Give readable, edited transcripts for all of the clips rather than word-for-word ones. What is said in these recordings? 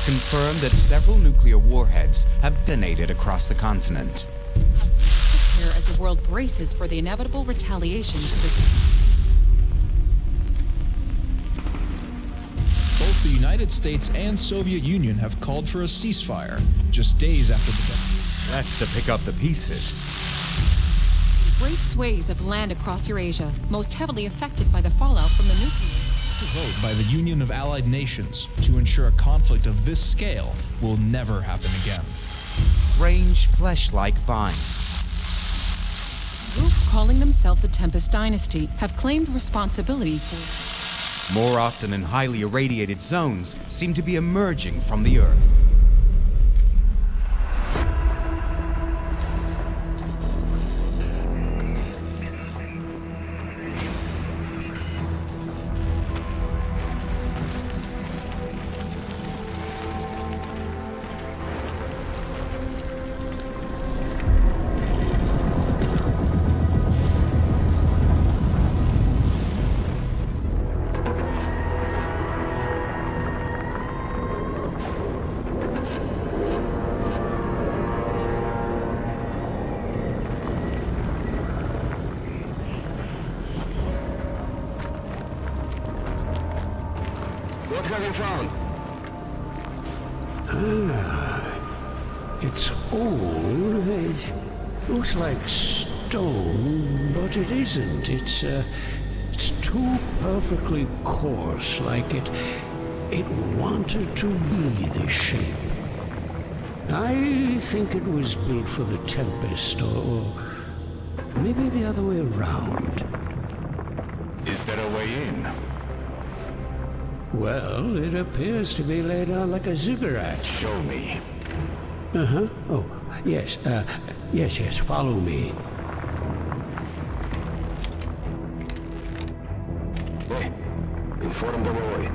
confirmed that several nuclear warheads have detonated across the continent. Let's prepare as the world braces for the inevitable retaliation to the... Both the United States and Soviet Union have called for a ceasefire, just days after the death. Left to pick up the pieces. Great swathes of land across Eurasia, most heavily affected by the fallout from the nuclear... To vote by the Union of Allied Nations to ensure a conflict of this scale will never happen again. Strange flesh-like vines. A group calling themselves the Tempest Dynasty have claimed responsibility for... More often in highly irradiated zones, seem to be emerging from the Earth. What have you found? It's old. It looks like stone, but it isn't. It's too perfectly coarse, like it wanted to be this shape. I think it was built for the Tempest, or maybe the other way around. Is there a way in? Well, it appears to be laid out like a ziggurat. Show me. Uh-huh. Oh, yes. Yes, follow me. Hey, inform the boy.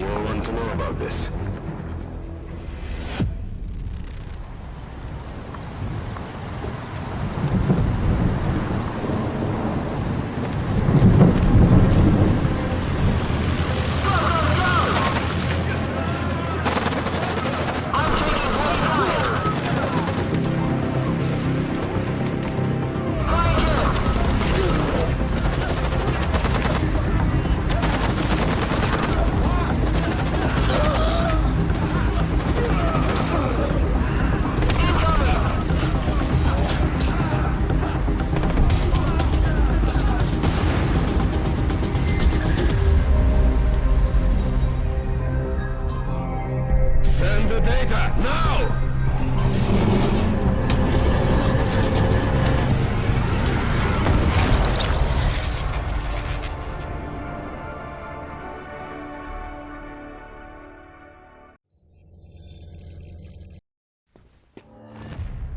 You'll want to know about this. Send the data, now!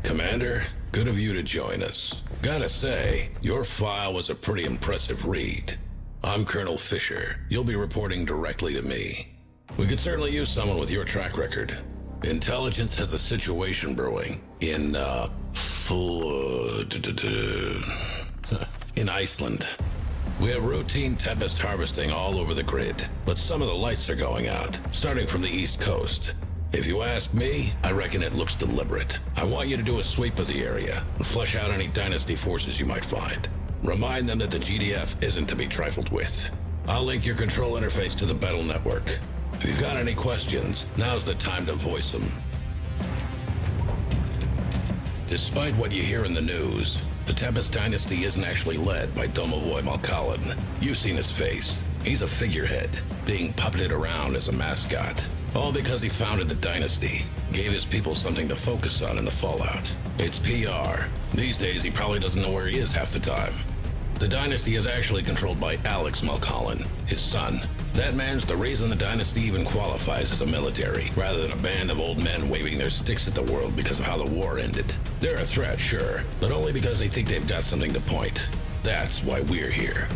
Commander, good of you to join us. Gotta say, your file was a pretty impressive read. I'm Colonel Fisher. You'll be reporting directly to me. We could certainly use someone with your track record. Intelligence has a situation brewing in, in Iceland. We have routine Tempest harvesting all over the grid, but some of the lights are going out, starting from the East Coast. If you ask me, I reckon it looks deliberate. I want you to do a sweep of the area and flush out any Dynasty forces you might find. Remind them that the GDF isn't to be trifled with. I'll link your control interface to the battle network. If you've got any questions, now's the time to voice them. Despite what you hear in the news, the Tempest Dynasty isn't actually led by Domovoy Malkalin. You've seen his face. He's a figurehead, being puppeted around as a mascot. All because he founded the Dynasty, gave his people something to focus on in the fallout. It's PR. These days, he probably doesn't know where he is half the time. The Dynasty is actually controlled by Alex Malkalin, his son. That man's the reason the Dynasty even qualifies as a military, rather than a band of old men waving their sticks at the world because of how the war ended. They're a threat, sure, but only because they think they've got something to point. That's why we're here.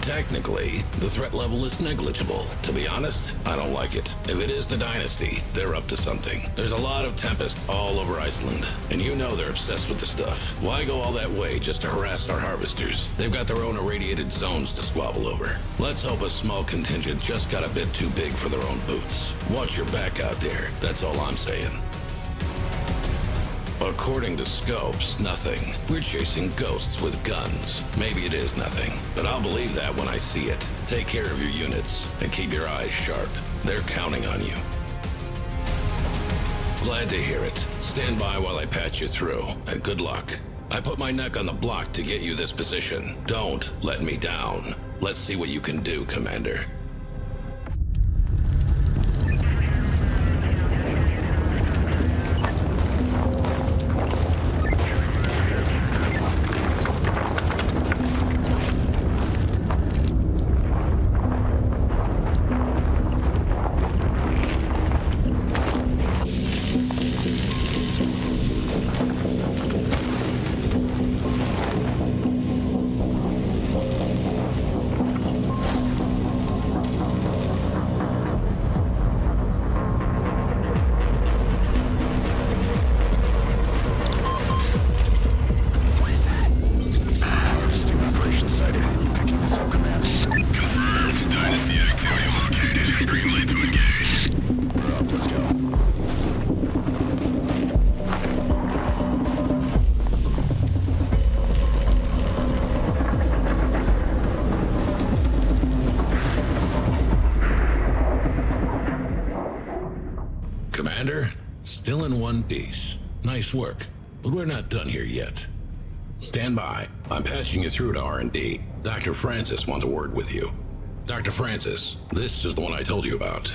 Technically, the threat level is negligible. To be honest, I don't like it. If it is the Dynasty, they're up to something. There's a lot of Tempest all over Iceland, and you know they're obsessed with the stuff. Why go all that way just to harass our harvesters? They've got their own irradiated zones to squabble over. Let's hope a small contingent just got a bit too big for their own boots. Watch your back out there, that's all I'm saying. According to scopes, nothing. We're chasing ghosts with guns. Maybe it is nothing, but I'll believe that when I see it. Take care of your units, and keep your eyes sharp. They're counting on you. Glad to hear it. Stand by while I patch you through, and good luck. I put my neck on the block to get you this position. Don't let me down. Let's see what you can do, Commander. Commander, still in one piece. Nice work, but we're not done here yet. Stand by. I'm patching you through to R&D. Dr. Francis wants a word with you. Dr. Francis, this is the one I told you about.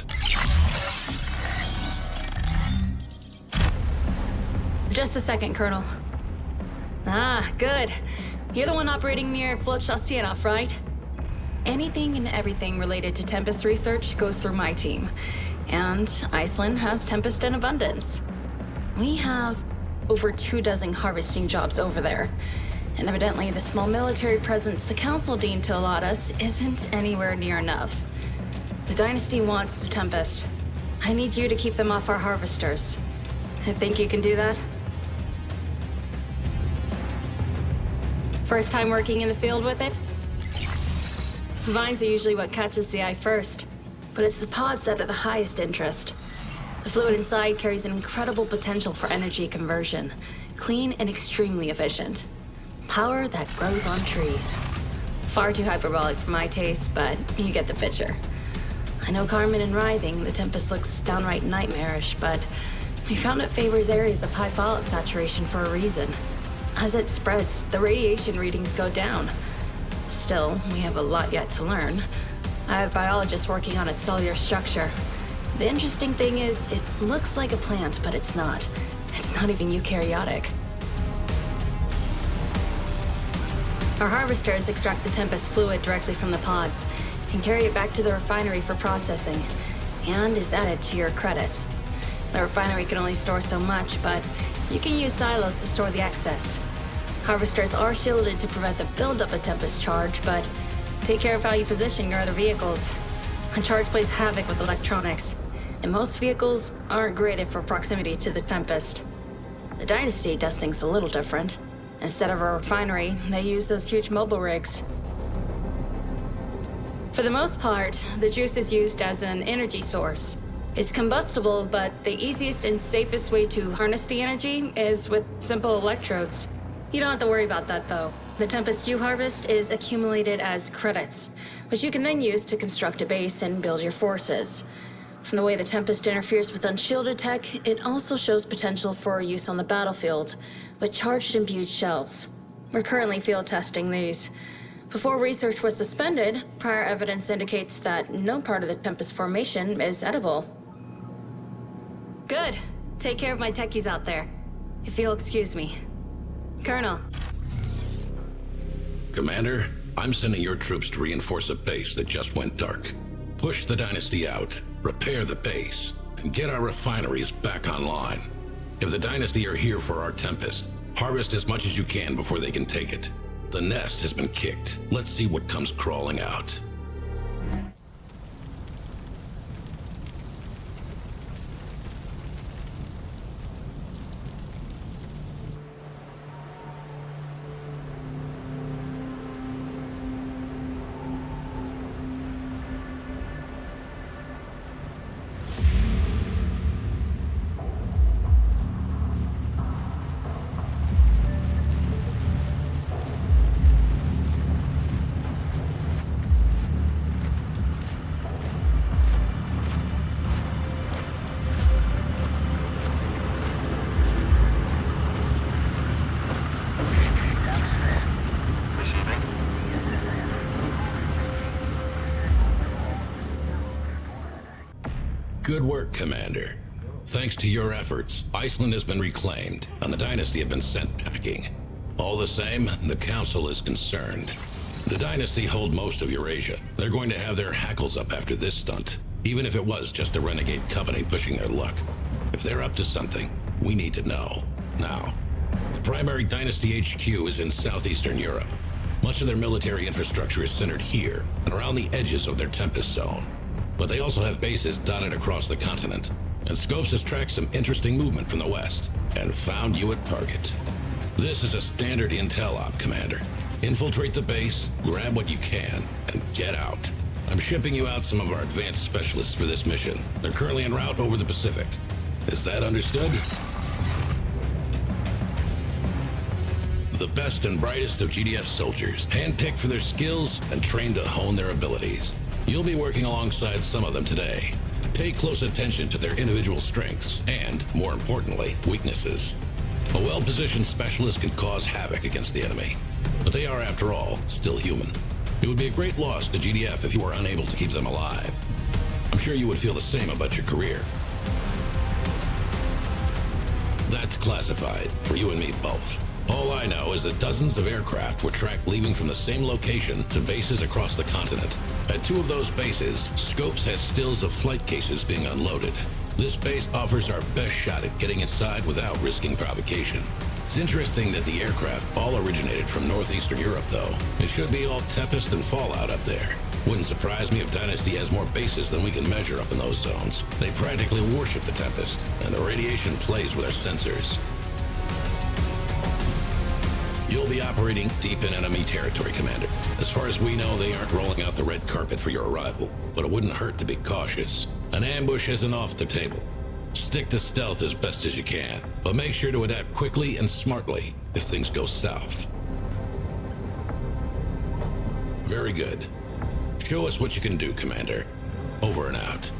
Just a second, Colonel. Ah, good. You're the one operating near Flotstadtstjenaf, right? Anything and everything related to Tempest research goes through my team. And Iceland has Tempest in abundance. We have over 24 harvesting jobs over there. And evidently the small military presence the Council deemed to allot us isn't anywhere near enough. The Dynasty wants the Tempest. I need you to keep them off our harvesters. I think you can do that? First time working in the field with it? Vines are usually what catches the eye first, but it's the pods that are the highest interest. The fluid inside carries an incredible potential for energy conversion, clean and extremely efficient. Power that grows on trees. Far too hyperbolic for my taste, but you get the picture. I know Carmen and Writhing, the Tempest looks downright nightmarish, but we found it favors areas of high fallout saturation for a reason. As it spreads, the radiation readings go down. Still, we have a lot yet to learn. I have biologists working on its cellular structure. The interesting thing is, it looks like a plant, but it's not. It's not even eukaryotic. Our harvesters extract the Tempest fluid directly from the pods and carry it back to the refinery for processing, and is added to your credits. The refinery can only store so much, but you can use silos to store the excess. Harvesters are shielded to prevent the buildup of Tempest charge, but take care of how you position your other vehicles. A charge plays havoc with electronics, and most vehicles aren't graded for proximity to the Tempest. The Dynasty does things a little different. Instead of a refinery, they use those huge mobile rigs. For the most part, the juice is used as an energy source. It's combustible, but the easiest and safest way to harness the energy is with simple electrodes. You don't have to worry about that, though. The Tempest you harvest is accumulated as credits, which you can then use to construct a base and build your forces. From the way the Tempest interferes with unshielded tech, it also shows potential for use on the battlefield, with charged imbued shells. We're currently field testing these. Before research was suspended, prior evidence indicates that no part of the Tempest formation is edible. Good. Take care of my techies out there. If you'll excuse me. Colonel. Commander, I'm sending your troops to reinforce a base that just went dark. Push the Dynasty out, repair the base, and get our refineries back online. If the Dynasty are here for our Tempest, harvest as much as you can before they can take it. The nest has been kicked. Let's see what comes crawling out. Good work, Commander. Thanks to your efforts, Iceland has been reclaimed, and the Dynasty have been sent packing. All the same, the Council is concerned. The Dynasty hold most of Eurasia. They're going to have their hackles up after this stunt, even if it was just a renegade company pushing their luck. If they're up to something, we need to know. Now, the primary Dynasty HQ is in southeastern Europe. Much of their military infrastructure is centered here, and around the edges of their Tempest zone. But they also have bases dotted across the continent, and Scopes has tracked some interesting movement from the west, and found you at target. This is a standard intel op, Commander. Infiltrate the base, grab what you can, and get out. I'm shipping you out some of our advanced specialists for this mission. They're currently en route over the Pacific. Is that understood? The best and brightest of GDF soldiers, handpicked for their skills and trained to hone their abilities. You'll be working alongside some of them today. Pay close attention to their individual strengths and, more importantly, weaknesses. A well-positioned specialist can cause havoc against the enemy, but they are, after all, still human. It would be a great loss to GDF if you were unable to keep them alive. I'm sure you would feel the same about your career. That's classified, for you and me both. All I know is that dozens of aircraft were tracked leaving from the same location to bases across the continent. At two of those bases, Scopes has stills of flight cases being unloaded. This base offers our best shot at getting inside without risking provocation. It's interesting that the aircraft all originated from northeastern Europe, though. It should be all Tempest and Fallout up there. Wouldn't surprise me if Dynasty has more bases than we can measure up in those zones. They practically worship the Tempest, and the radiation plays with our sensors. You'll be operating deep in enemy territory, Commander. As far as we know, they aren't rolling out the red carpet for your arrival, but it wouldn't hurt to be cautious. An ambush isn't off the table. Stick to stealth as best as you can, but make sure to adapt quickly and smartly if things go south. Very good. Show us what you can do, Commander. Over and out.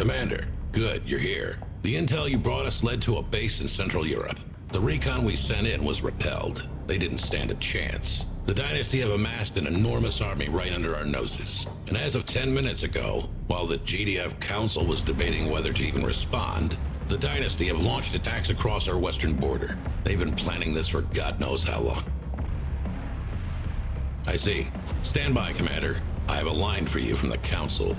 Commander, good, you're here. The intel you brought us led to a base in Central Europe. The recon we sent in was repelled. They didn't stand a chance. The Dynasty have amassed an enormous army right under our noses. And as of 10 minutes ago, while the GDF Council was debating whether to even respond, the Dynasty have launched attacks across our western border. They've been planning this for God knows how long. I see. Stand by, Commander. I have a line for you from the Council.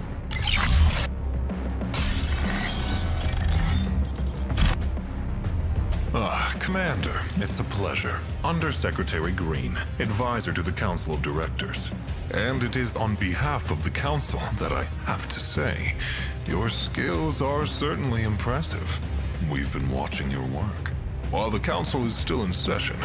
Commander, it's a pleasure. Undersecretary Green, advisor to the Council of Directors. And it is on behalf of the Council that I have to say, your skills are certainly impressive. We've been watching your work. While the Council is still in session,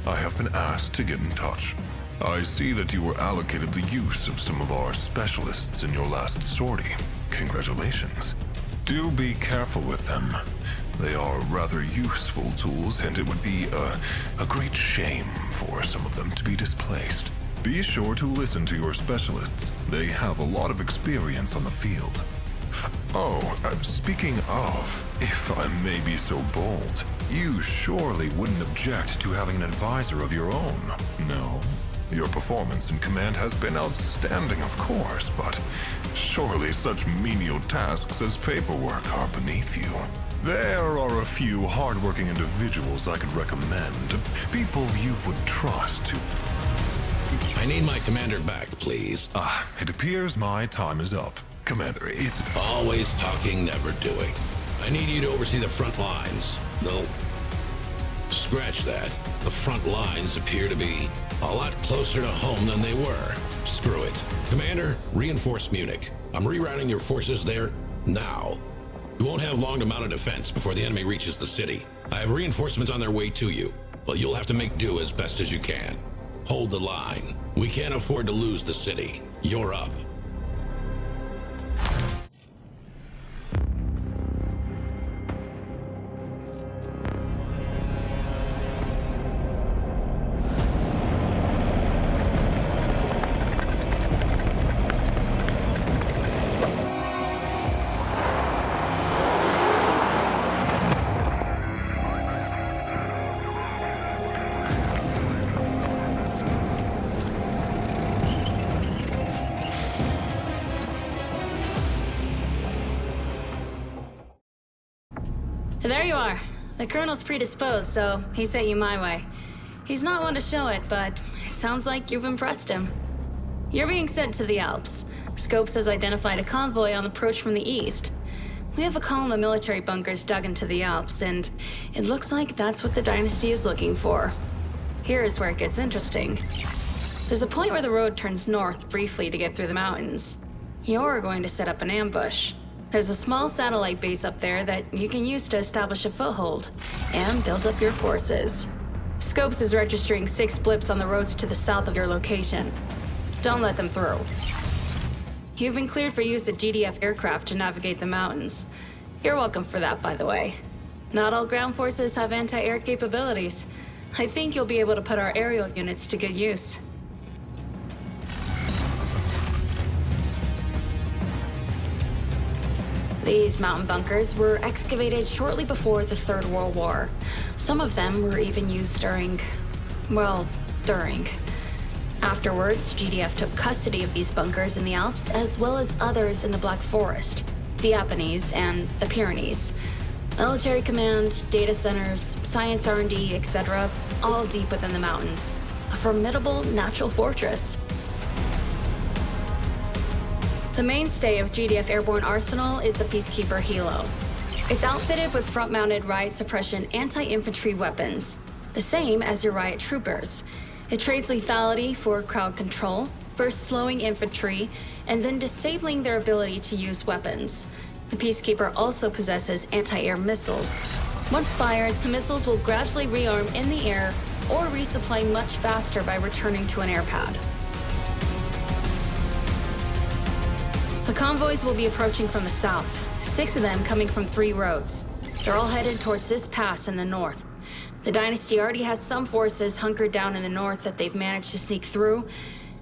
I have been asked to get in touch. I see that you were allocated the use of some of our specialists in your last sortie. Congratulations. Do be careful with them. They are rather useful tools, and it would be a great shame for some of them to be displaced. Be sure to listen to your specialists. They have a lot of experience on the field. Oh, speaking of, if I may be so bold, you surely wouldn't object to having an advisor of your own, no? Your performance in command has been outstanding, of course, but surely such menial tasks as paperwork are beneath you. There are a few hardworking individuals I could recommend, people you would trust to... I need my commander back, please. It appears my time is up. Commander, it's... Always talking, never doing. I need you to oversee the front lines. No. Scratch that. The front lines appear to be a lot closer to home than they were. Screw it. Commander, reinforce Munich. I'm rerouting your forces there now. You won't have long to mount a defense before the enemy reaches the city. I have reinforcements on their way to you, but you'll have to make do as best as you can. Hold the line. We can't afford to lose the city. You're up. There you are. The Colonel's predisposed, so he sent you my way. He's not one to show it, but it sounds like you've impressed him. You're being sent to the Alps. Scopes has identified a convoy on approach from the east. We have a column of military bunkers dug into the Alps, and it looks like that's what the Dynasty is looking for. Here's where it gets interesting. There's a point where the road turns north briefly to get through the mountains. You're going to set up an ambush. There's a small satellite base up there that you can use to establish a foothold and build up your forces. Scopes is registering 6 blips on the roads to the south of your location. Don't let them through. You've been cleared for use of GDF aircraft to navigate the mountains. You're welcome for that, by the way. Not all ground forces have anti-air capabilities. I think you'll be able to put our aerial units to good use. These mountain bunkers were excavated shortly before the Third World War. Some of them were even used during... Afterwards, GDF took custody of these bunkers in the Alps, as well as others in the Black Forest, the Apennines, and the Pyrenees. Military command, data centers, science R&D, etc., all deep within the mountains. A formidable natural fortress. The mainstay of GDF Airborne Arsenal is the Peacekeeper Helo. It's outfitted with front-mounted riot suppression anti-infantry weapons, the same as your riot troopers. It trades lethality for crowd control, first slowing infantry, and then disabling their ability to use weapons. The Peacekeeper also possesses anti-air missiles. Once fired, the missiles will gradually rearm in the air or resupply much faster by returning to an air pad. The convoys will be approaching from the south, 6 of them coming from 3 roads. They're all headed towards this pass in the north. The Dynasty already has some forces hunkered down in the north that they've managed to sneak through.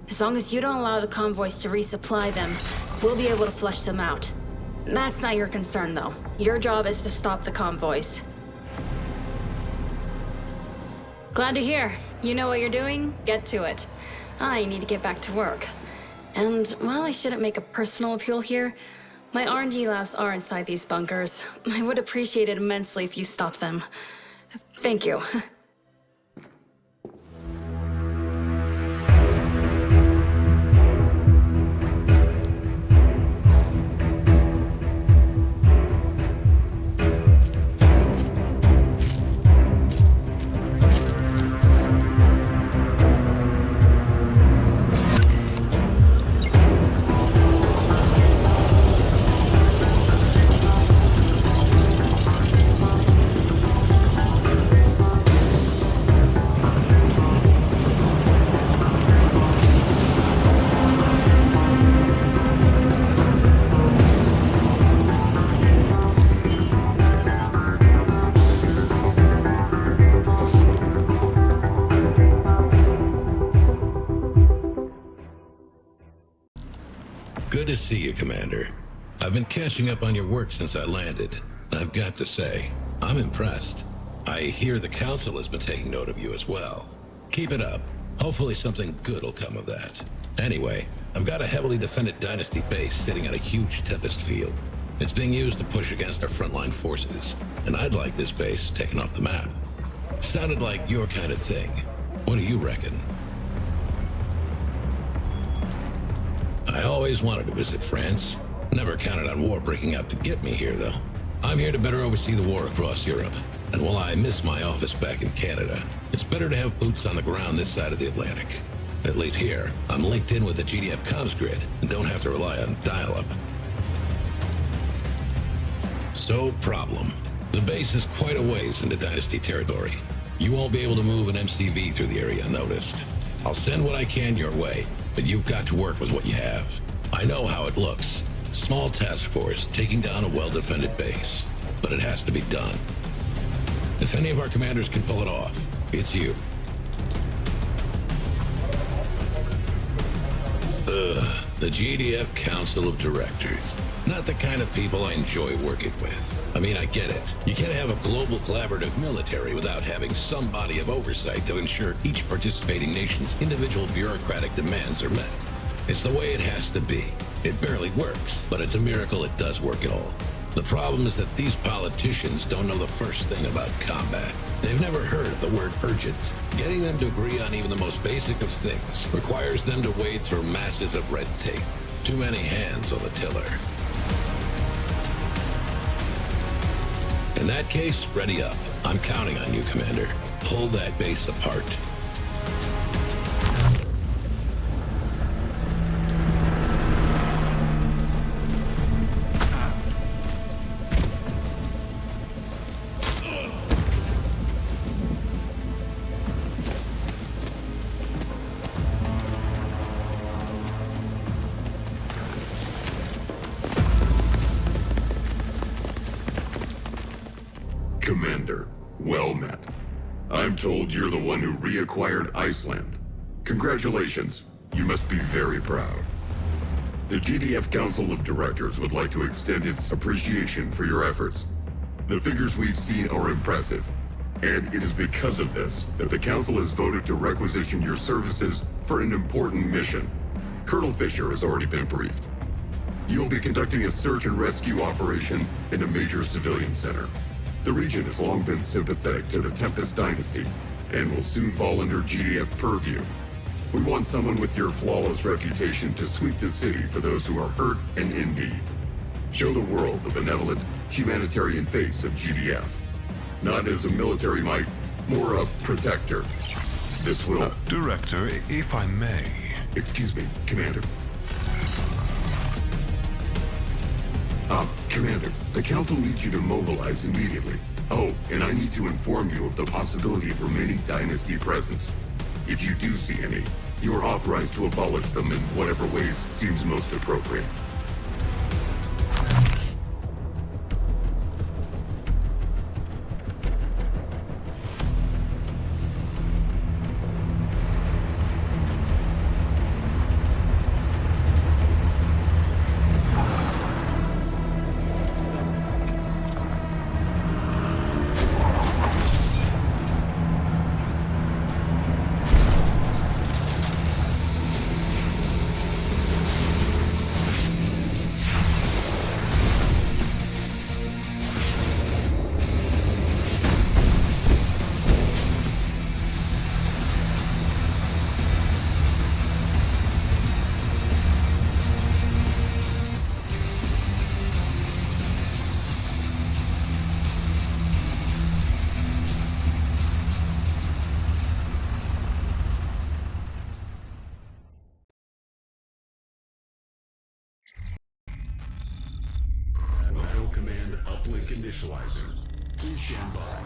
As long as you don't allow the convoys to resupply them, we'll be able to flush them out. That's not your concern, though. Your job is to stop the convoys. Glad to hear. You know what you're doing? Get to it. I need to get back to work. And while I shouldn't make a personal appeal here, my R&D labs are inside these bunkers. I would appreciate it immensely if you stopped them. Thank you. Good to see you, Commander. I've been catching up on your work since I landed. I've got to say, I'm impressed. I hear the Council has been taking note of you as well. Keep it up. Hopefully something good will come of that. Anyway, I've got a heavily defended Dynasty base sitting on a huge Tempest field. It's being used to push against our frontline forces, and I'd like this base taken off the map. Sounded like your kind of thing. What do you reckon? I always wanted to visit France. Never counted on war breaking out to get me here, though. I'm here to better oversee the war across Europe. And while I miss my office back in Canada, it's better to have boots on the ground this side of the Atlantic. At least here, I'm linked in with the GDF comms grid and don't have to rely on dial-up. So, problem. The base is quite a ways into Dynasty territory. You won't be able to move an MCV through the area unnoticed. I'll send what I can your way, but you've got to work with what you have. I know how it looks. Small task force taking down a well-defended base. But it has to be done. If any of our commanders can pull it off, it's you. The GDF Council of Directors. Not the kind of people I enjoy working with. I mean, I get it. You can't have a global collaborative military without having some body of oversight to ensure each participating nation's individual bureaucratic demands are met. It's the way it has to be. It barely works, but it's a miracle it does work at all. The problem is that these politicians don't know the first thing about combat. They've never heard the word urgent. Getting them to agree on even the most basic of things requires them to wade through masses of red tape. Too many hands on the tiller. In that case, ready up. I'm counting on you, Commander. Pull that base apart. Commander, well met. I'm told you're the one who reacquired Iceland. Congratulations. You must be very proud. The GDF Council of Directors would like to extend its appreciation for your efforts. The figures we've seen are impressive, and it is because of this that the Council has voted to requisition your services for an important mission. Colonel Fisher has already been briefed. You'll be conducting a search and rescue operation in a major civilian center. The region has long been sympathetic to the Tempest Dynasty, and will soon fall under GDF purview. We want someone with your flawless reputation to sweep the city for those who are hurt and in need. Show the world the benevolent, humanitarian face of GDF. Not as a military might, more a protector. This will... Director, if I may... Excuse me, Commander. Commander, the Council needs you to mobilize immediately. Oh, and I need to inform you of the possibility of remaining Dynasty presence. If you do see any, you are authorized to abolish them in whatever ways seems most appropriate. Battle Command uplink initializing. Please stand by.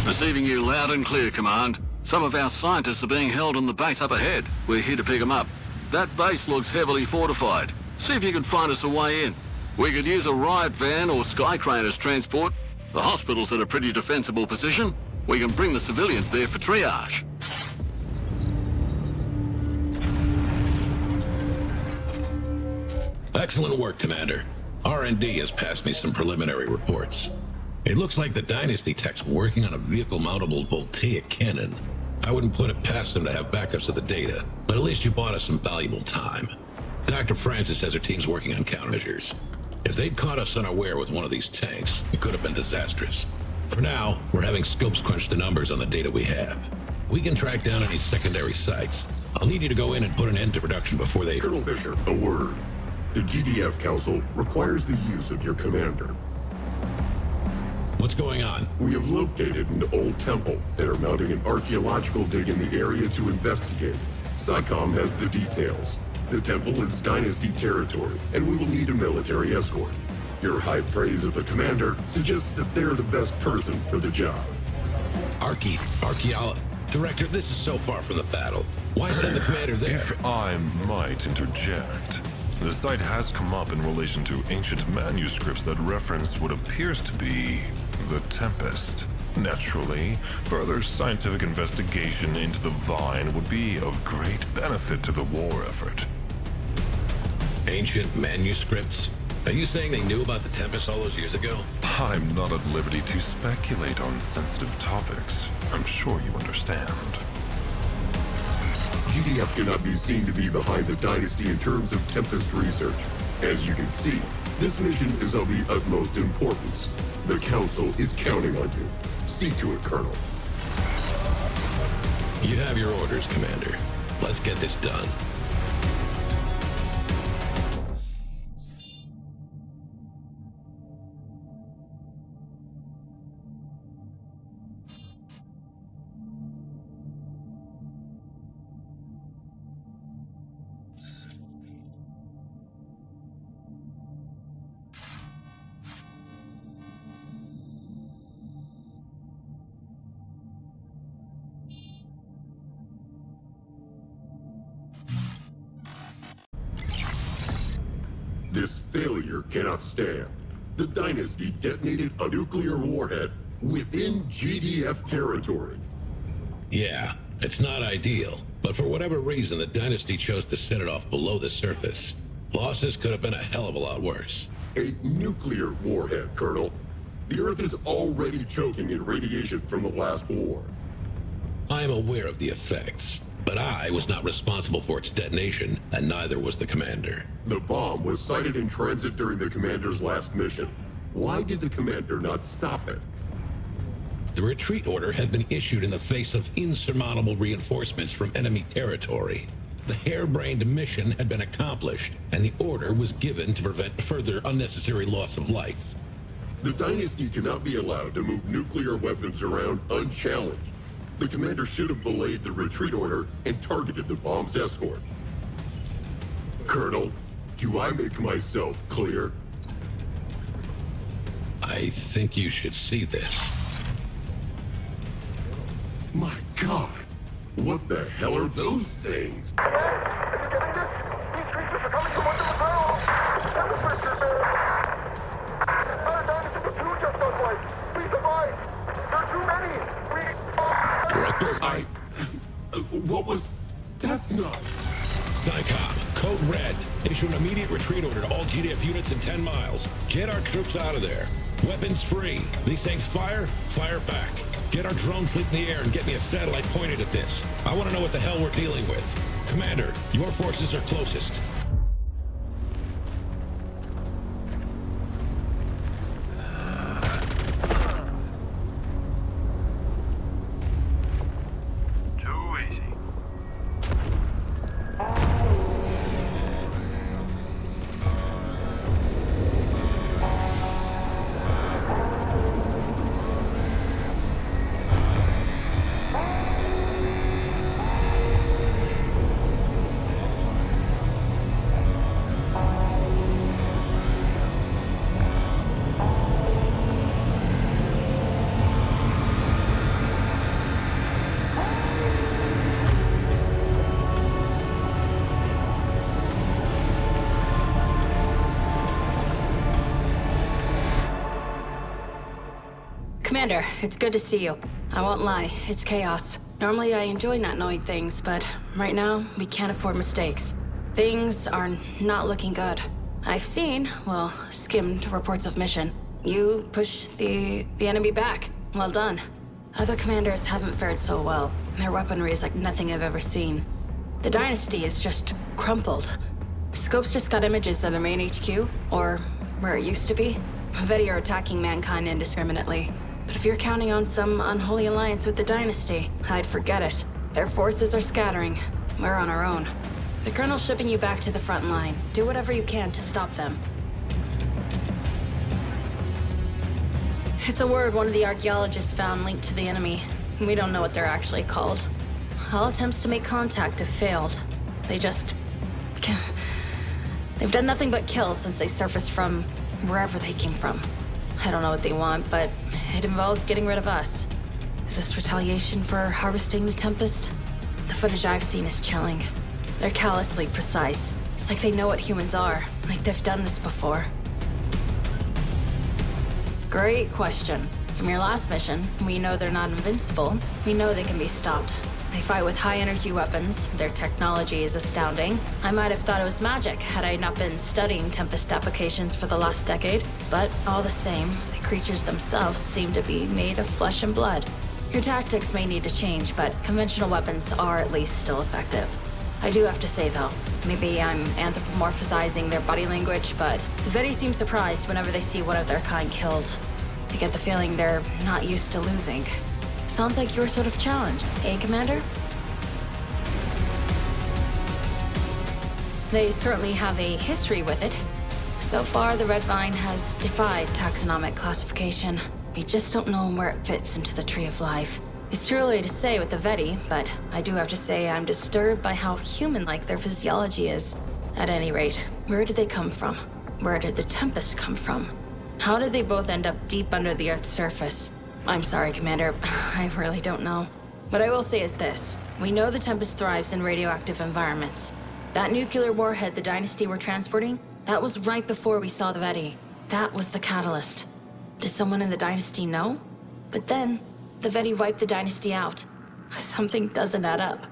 Receiving you loud and clear, Command. Some of our scientists are being held on the base up ahead. We're here to pick them up. That base looks heavily fortified. See if you can find us a way in. We could use a riot van or sky crane as transport. The hospital's at a pretty defensible position. We can bring the civilians there for triage. Excellent work, Commander. R&D has passed me some preliminary reports. It looks like the Dynasty tech's working on a vehicle-mountable voltaic cannon. I wouldn't put it past them to have backups of the data, but at least you bought us some valuable time. Dr. Francis says her team's working on countermeasures. If they'd caught us unaware with one of these tanks, it could have been disastrous. For now, we're having scopes crunch the numbers on the data we have. If we can track down any secondary sites, I'll need you to go in and put an end to production before they... Colonel Fisher, a word. The GDF Council requires the use of your commander. What's going on? We have located an old temple and are mounting an archaeological dig in the area to investigate. SciComm has the details. The temple is Dynasty territory, and we will need a military escort. Your high praise of the commander suggests that they're the best person for the job. Director, this is so far from the battle. Why send the commander there? If I might interject, the site has come up in relation to ancient manuscripts that reference what appears to be the Tempest. Naturally, further scientific investigation into the Vine would be of great benefit to the war effort. Ancient manuscripts? Are you saying they knew about the Tempest all those years ago? I'm not at liberty to speculate on sensitive topics. I'm sure you understand. GDF cannot be seen to be behind the Dynasty in terms of Tempest research. As you can see, this mission is of the utmost importance. The Council is counting on you. See to it, Colonel. You have your orders, Commander. Let's get this done. This failure cannot stand. The Dynasty detonated a nuclear warhead within GDF territory. Yeah, it's not ideal, but for whatever reason, the Dynasty chose to set it off below the surface. Losses could have been a hell of a lot worse. A nuclear warhead, Colonel. The Earth is already choking in radiation from the last war. I am aware of the effects, but I was not responsible for its detonation, and neither was the commander. The bomb was sighted in transit during the commander's last mission. Why did the commander not stop it? The retreat order had been issued in the face of insurmountable reinforcements from enemy territory. The harebrained mission had been accomplished, and the order was given to prevent further unnecessary loss of life. The Dynasty cannot be allowed to move nuclear weapons around unchallenged. The commander should have belayed the retreat order and targeted the bomb's escort. Colonel, do I make myself clear? I think you should see this. My God, what the hell are those things? Director? What was... That's not... SciComm, Code Red. Issue an immediate retreat order to all GDF units in 10 miles. Get our troops out of there. Weapons free. These things fire back. Get our drone fleet in the air and get me a satellite pointed at this. I want to know what the hell we're dealing with. Commander, your forces are closest. Commander, it's good to see you. I won't lie, it's chaos. Normally I enjoy not knowing things, but right now, we can't afford mistakes. Things are not looking good. I've seen, well, skimmed reports of mission. You pushed the enemy back. Well done. Other commanders haven't fared so well. Their weaponry is like nothing I've ever seen. The Dynasty is just crumpled. Scope's just got images of their main HQ, or where it used to be. Veti are attacking mankind indiscriminately. But if you're counting on some unholy alliance with the Dynasty, I'd forget it. Their forces are scattering. We're on our own. The Colonel's shipping you back to the front line. Do whatever you can to stop them. It's a word one of the archaeologists found linked to the enemy. We don't know what they're actually called. All attempts to make contact have failed. They've done nothing but kill since they surfaced from wherever they came from. I don't know what they want, but it involves getting rid of us. Is this retaliation for harvesting the Tempest? The footage I've seen is chilling. They're callously precise. It's like they know what humans are, like they've done this before. Great question. From your last mission, we know they're not invincible. We know they can be stopped. They fight with high-energy weapons. Their technology is astounding. I might have thought it was magic had I not been studying Tempest applications for the last decade. But all the same, the creatures themselves seem to be made of flesh and blood. Your tactics may need to change, but conventional weapons are at least still effective. I do have to say, though, maybe I'm anthropomorphizing their body language, but the Veti seem surprised whenever they see one of their kind killed. I get the feeling they're not used to losing. Sounds like your sort of challenge, eh, Commander? They certainly have a history with it. So far, the Red Vine has defied taxonomic classification. We just don't know where it fits into the Tree of Life. It's too early to say with the Veti, but I do have to say I'm disturbed by how human-like their physiology is. At any rate, where did they come from? Where did the Tempest come from? How did they both end up deep under the Earth's surface? I'm sorry, Commander. I really don't know. What I will say is this. We know the Tempest thrives in radioactive environments. That nuclear warhead the Dynasty were transporting, that was right before we saw the Veti. That was the catalyst. Did someone in the Dynasty know? But then, the Veti wiped the Dynasty out. Something doesn't add up.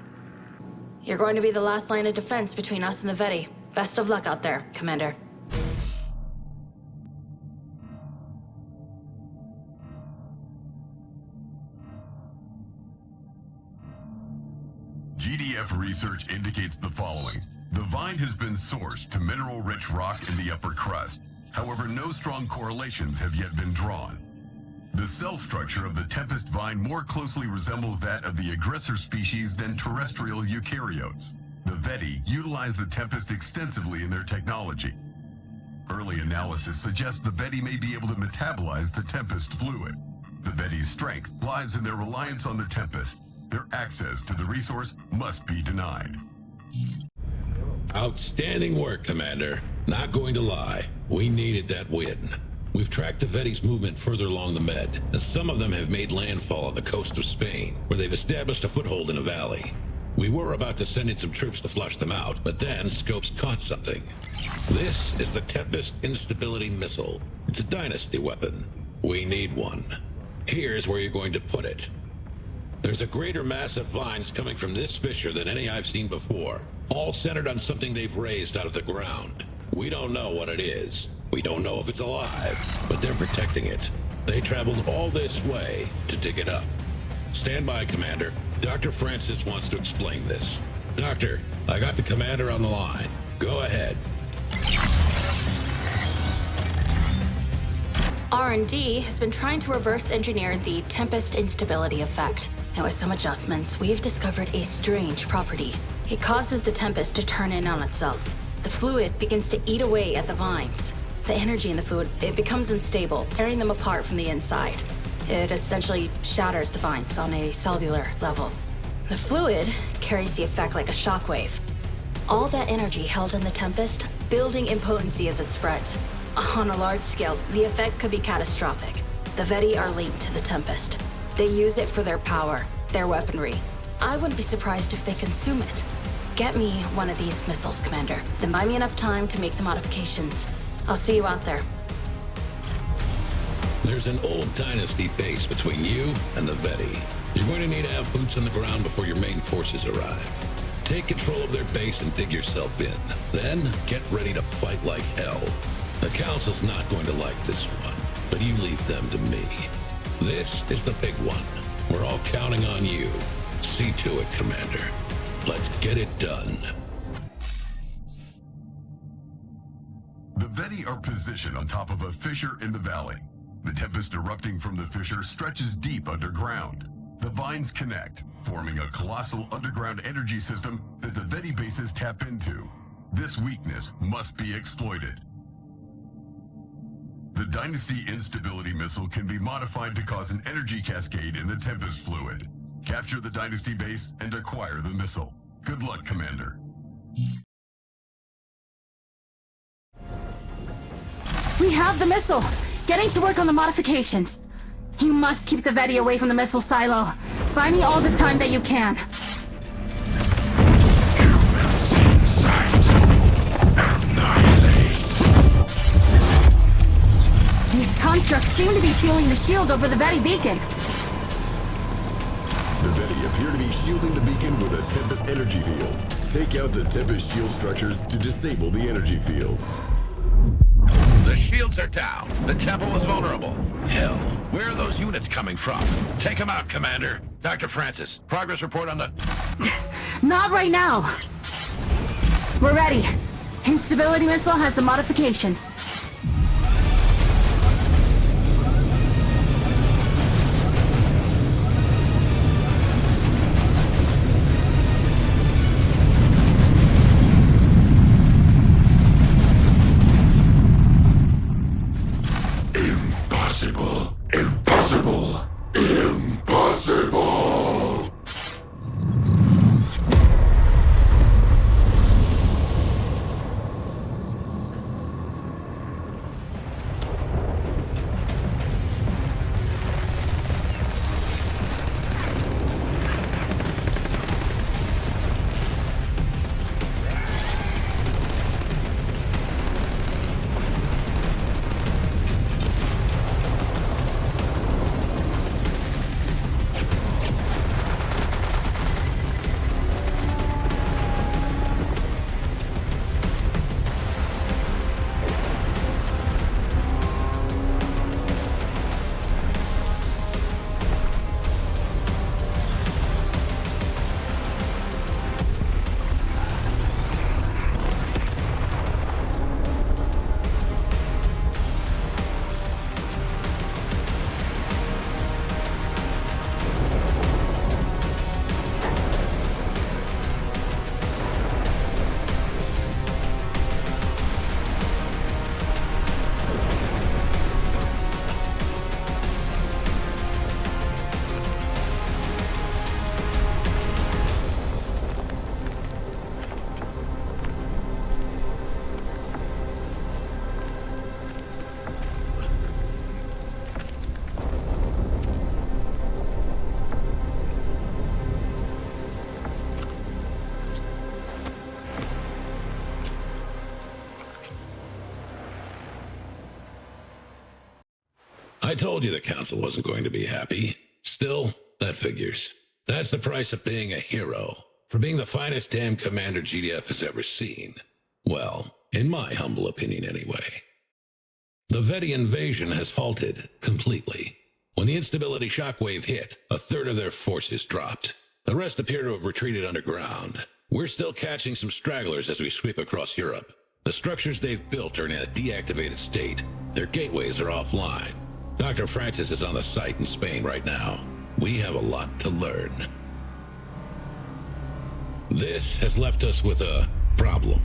You're going to be the last line of defense between us and the Veti. Best of luck out there, Commander. GDF research indicates the following. The Vine has been sourced to mineral-rich rock in the upper crust. However, no strong correlations have yet been drawn. The cell structure of the Tempest Vine more closely resembles that of the aggressor species than terrestrial eukaryotes. The Veti utilize the Tempest extensively in their technology. Early analysis suggests the Veti may be able to metabolize the Tempest fluid. The Veti's strength lies in their reliance on the Tempest. Their access to the resource must be denied. Outstanding work, Commander. Not going to lie, we needed that win. We've tracked the Veti's movement further along the Med, and some of them have made landfall on the coast of Spain, where they've established a foothold in a valley. We were about to send in some troops to flush them out, but then Scopes caught something. This is the Tempest Instability Missile. It's a Dynasty weapon. We need one. Here's where you're going to put it. There's a greater mass of vines coming from this fissure than any I've seen before, all centered on something they've raised out of the ground. We don't know what it is. We don't know if it's alive, but they're protecting it. They traveled all this way to dig it up. Stand by, Commander. Dr. Francis wants to explain this. Doctor, I got the Commander on the line. Go ahead. R&D has been trying to reverse engineer the Tempest instability effect. And with some adjustments, we've discovered a strange property. It causes the Tempest to turn in on itself. The fluid begins to eat away at the vines. The energy in the fluid, it becomes unstable, tearing them apart from the inside. It essentially shatters the vines on a cellular level. The fluid carries the effect like a shockwave. All that energy held in the Tempest, building in potency as it spreads. On a large scale, the effect could be catastrophic. The Veti are linked to the Tempest. They use it for their power, their weaponry. I wouldn't be surprised if they consume it. Get me one of these missiles, Commander. Then buy me enough time to make the modifications. I'll see you out there. There's an old Dynasty base between you and the Veti. You're going to need to have boots on the ground before your main forces arrive. Take control of their base and dig yourself in. Then, get ready to fight like hell. The Council's not going to like this one, but you leave them to me. This is the big one. We're all counting on you. See to it, Commander. Let's get it done. The Veti are positioned on top of a fissure in the valley. The tempest erupting from the fissure stretches deep underground. The vines connect, forming a colossal underground energy system that the Veti bases tap into. This weakness must be exploited. The Dynasty Instability Missile can be modified to cause an energy cascade in the Tempest fluid. Capture the Dynasty base and acquire the missile. Good luck, Commander. We have the missile! Getting to work on the modifications. You must keep the Veti away from the missile silo. Buy me all the time that you can. Humans in sight. Annihilate. These constructs seem to be sealing the shield over the Veti beacon. The Veti appear to be shielding the beacon with a Tempest energy field. Take out the Tempest shield structures to disable the energy field. The shields are down. The temple was vulnerable. Hell, where are those units coming from? Take them out, Commander. Dr. Francis, progress report on the... Not right now. We're ready. Instability missile has some modifications. Impossible. Impossible. Impossible. I told you the Council wasn't going to be happy. Still, that figures. That's the price of being a hero. For being the finest damn commander GDF has ever seen. Well, in my humble opinion anyway. The Veti invasion has halted completely. When the instability shockwave hit, a third of their forces dropped. The rest appear to have retreated underground. We're still catching some stragglers as we sweep across Europe. The structures they've built are in a deactivated state. Their gateways are offline. Dr. Francis is on the site in Spain right now. We have a lot to learn. This has left us with a problem.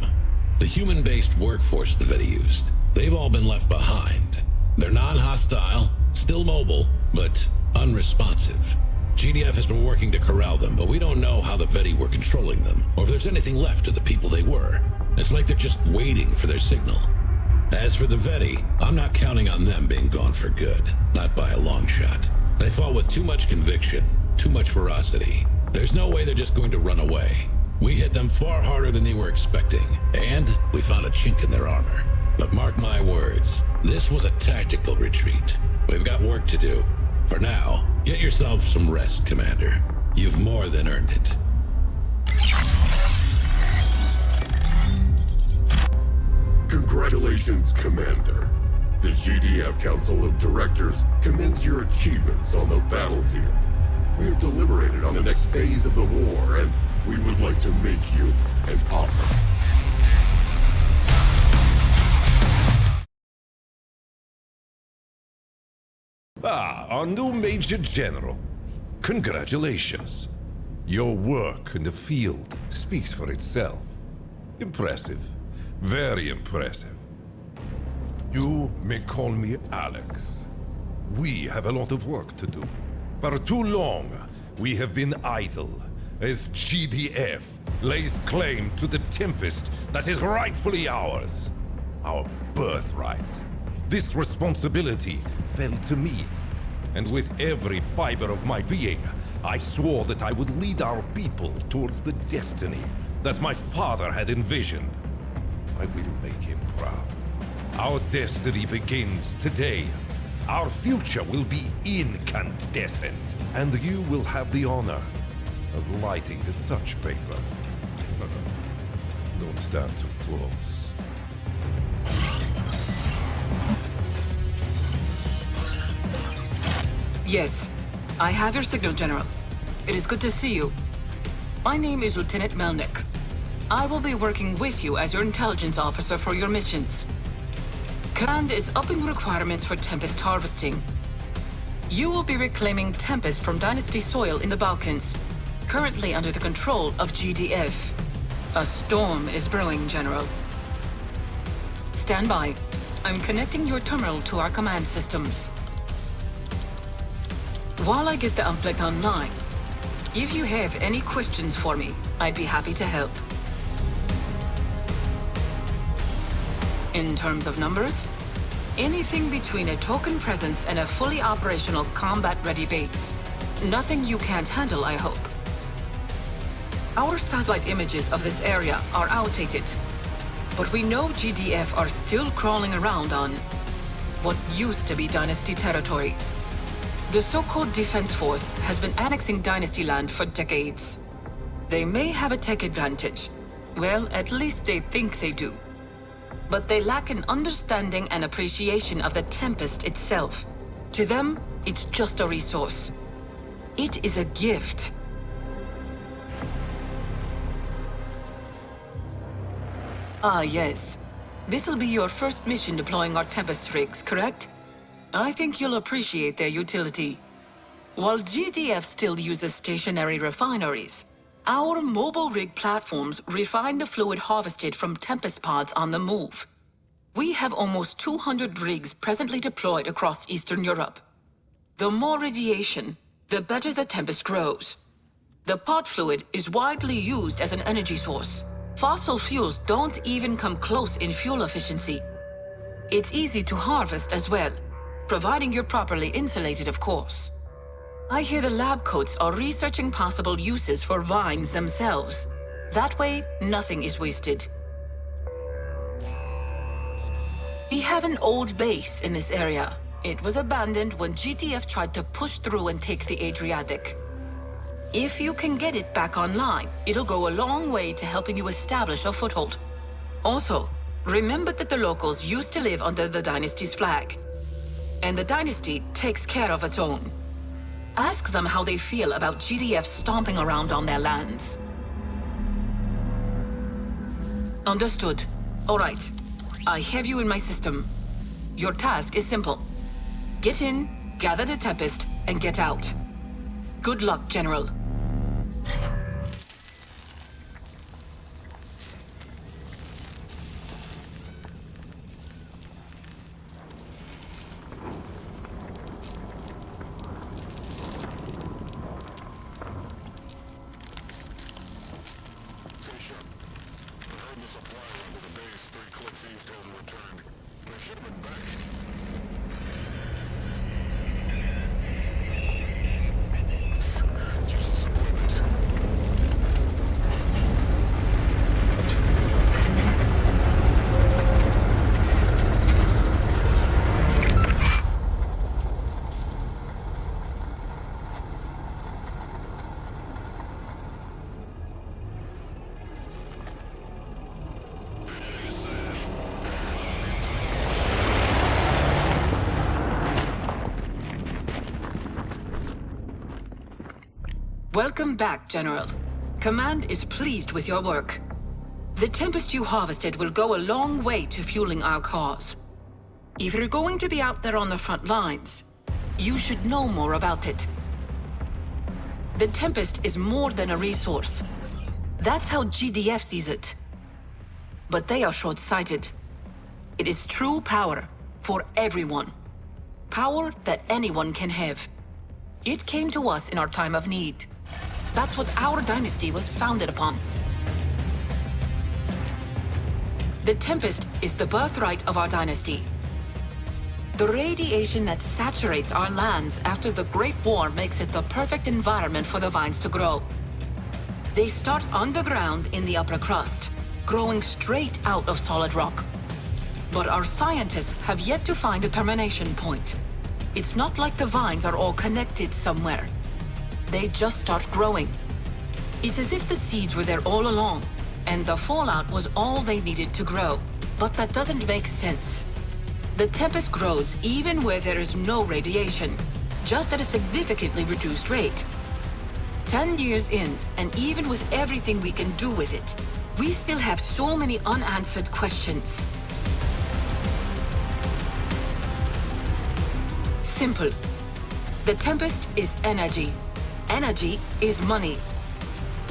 The human-based workforce the Veti used. They've all been left behind. They're non-hostile, still mobile, but unresponsive. GDF has been working to corral them, but we don't know how the Veti were controlling them, or if there's anything left of the people they were. It's like they're just waiting for their signal. As for the Veti, I'm not counting on them being gone for good. Not by a long shot. They fought with too much conviction, too much ferocity. There's no way they're just going to run away. We hit them far harder than they were expecting, and we found a chink in their armor. But mark my words, This was a tactical retreat. We've got work to do. For now, get yourself some rest, Commander. You've more than earned it. Congratulations, Commander. The GDF Council of Directors commends your achievements on the battlefield. We have deliberated on the next phase of the war, and we would like to make you an offer. Our new Major General. Congratulations. Your work in the field speaks for itself. Impressive. Very impressive. You may call me Alex. We have a lot of work to do. For too long, we have been idle, as GDF lays claim to the Tempest that is rightfully ours. Our birthright. This responsibility fell to me, and with every fiber of my being, I swore that I would lead our people towards the destiny that my father had envisioned. I will make him proud. Our destiny begins today. Our future will be incandescent, and you will have the honor of lighting the touch paper. Don't stand too close. Yes, I have your signal, General. It is good to see you. My name is Lieutenant Melnick. I will be working with you as your intelligence officer for your missions. Command is upping requirements for Tempest harvesting. You will be reclaiming Tempest from Dynasty soil in the Balkans, currently under the control of GDF. A storm is brewing, General. Stand by. I'm connecting your terminal to our command systems. While I get the uplink online, if you have any questions for me, I'd be happy to help. In terms of numbers, anything between a token presence and a fully operational combat-ready base. Nothing you can't handle, I hope. Our satellite images of this area are outdated, but we know GDF are still crawling around on what used to be Dynasty territory. The so-called Defense Force has been annexing Dynasty land for decades. They may have a tech advantage. Well, at least they think they do. But they lack an understanding and appreciation of the Tempest itself. To them, it's just a resource. It is a gift. Ah, yes. This'll be your first mission deploying our Tempest rigs, correct? I think you'll appreciate their utility. While GDF still uses stationary refineries, our mobile rig platforms refine the fluid harvested from Tempest pods on the move. We have almost 200 rigs presently deployed across Eastern Europe. The more radiation, the better the Tempest grows. The pod fluid is widely used as an energy source. Fossil fuels don't even come close in fuel efficiency. It's easy to harvest as well, providing you're properly insulated, of course. I hear the lab coats are researching possible uses for vines themselves. That way, nothing is wasted. We have an old base in this area. It was abandoned when GDF tried to push through and take the Adriatic. If you can get it back online, it'll go a long way to helping you establish a foothold. Also, remember that the locals used to live under the Dynasty's flag. And the Dynasty takes care of its own. Ask them how they feel about GDF stomping around on their lands. Understood. All right. I have you in my system. Your task is simple. Get in, gather the Tempest, and get out. Good luck, General. Welcome back, General. Command is pleased with your work. The Tempest you harvested will go a long way to fueling our cause. If you're going to be out there on the front lines, you should know more about it. The Tempest is more than a resource. That's how GDF sees it. But they are short-sighted. It is true power for everyone. Power that anyone can have. It came to us in our time of need. That's what our dynasty was founded upon. The Tempest is the birthright of our dynasty. The radiation that saturates our lands after the Great War makes it the perfect environment for the vines to grow. They start underground in the upper crust, growing straight out of solid rock. But our scientists have yet to find a termination point. It's not like the vines are all connected somewhere. They just start growing. It's as if the seeds were there all along, and the fallout was all they needed to grow. But that doesn't make sense. The Tempest grows even where there is no radiation, just at a significantly reduced rate. 10 years in, and even with everything we can do with it, we still have so many unanswered questions. Simple. The Tempest is energy. Energy is money.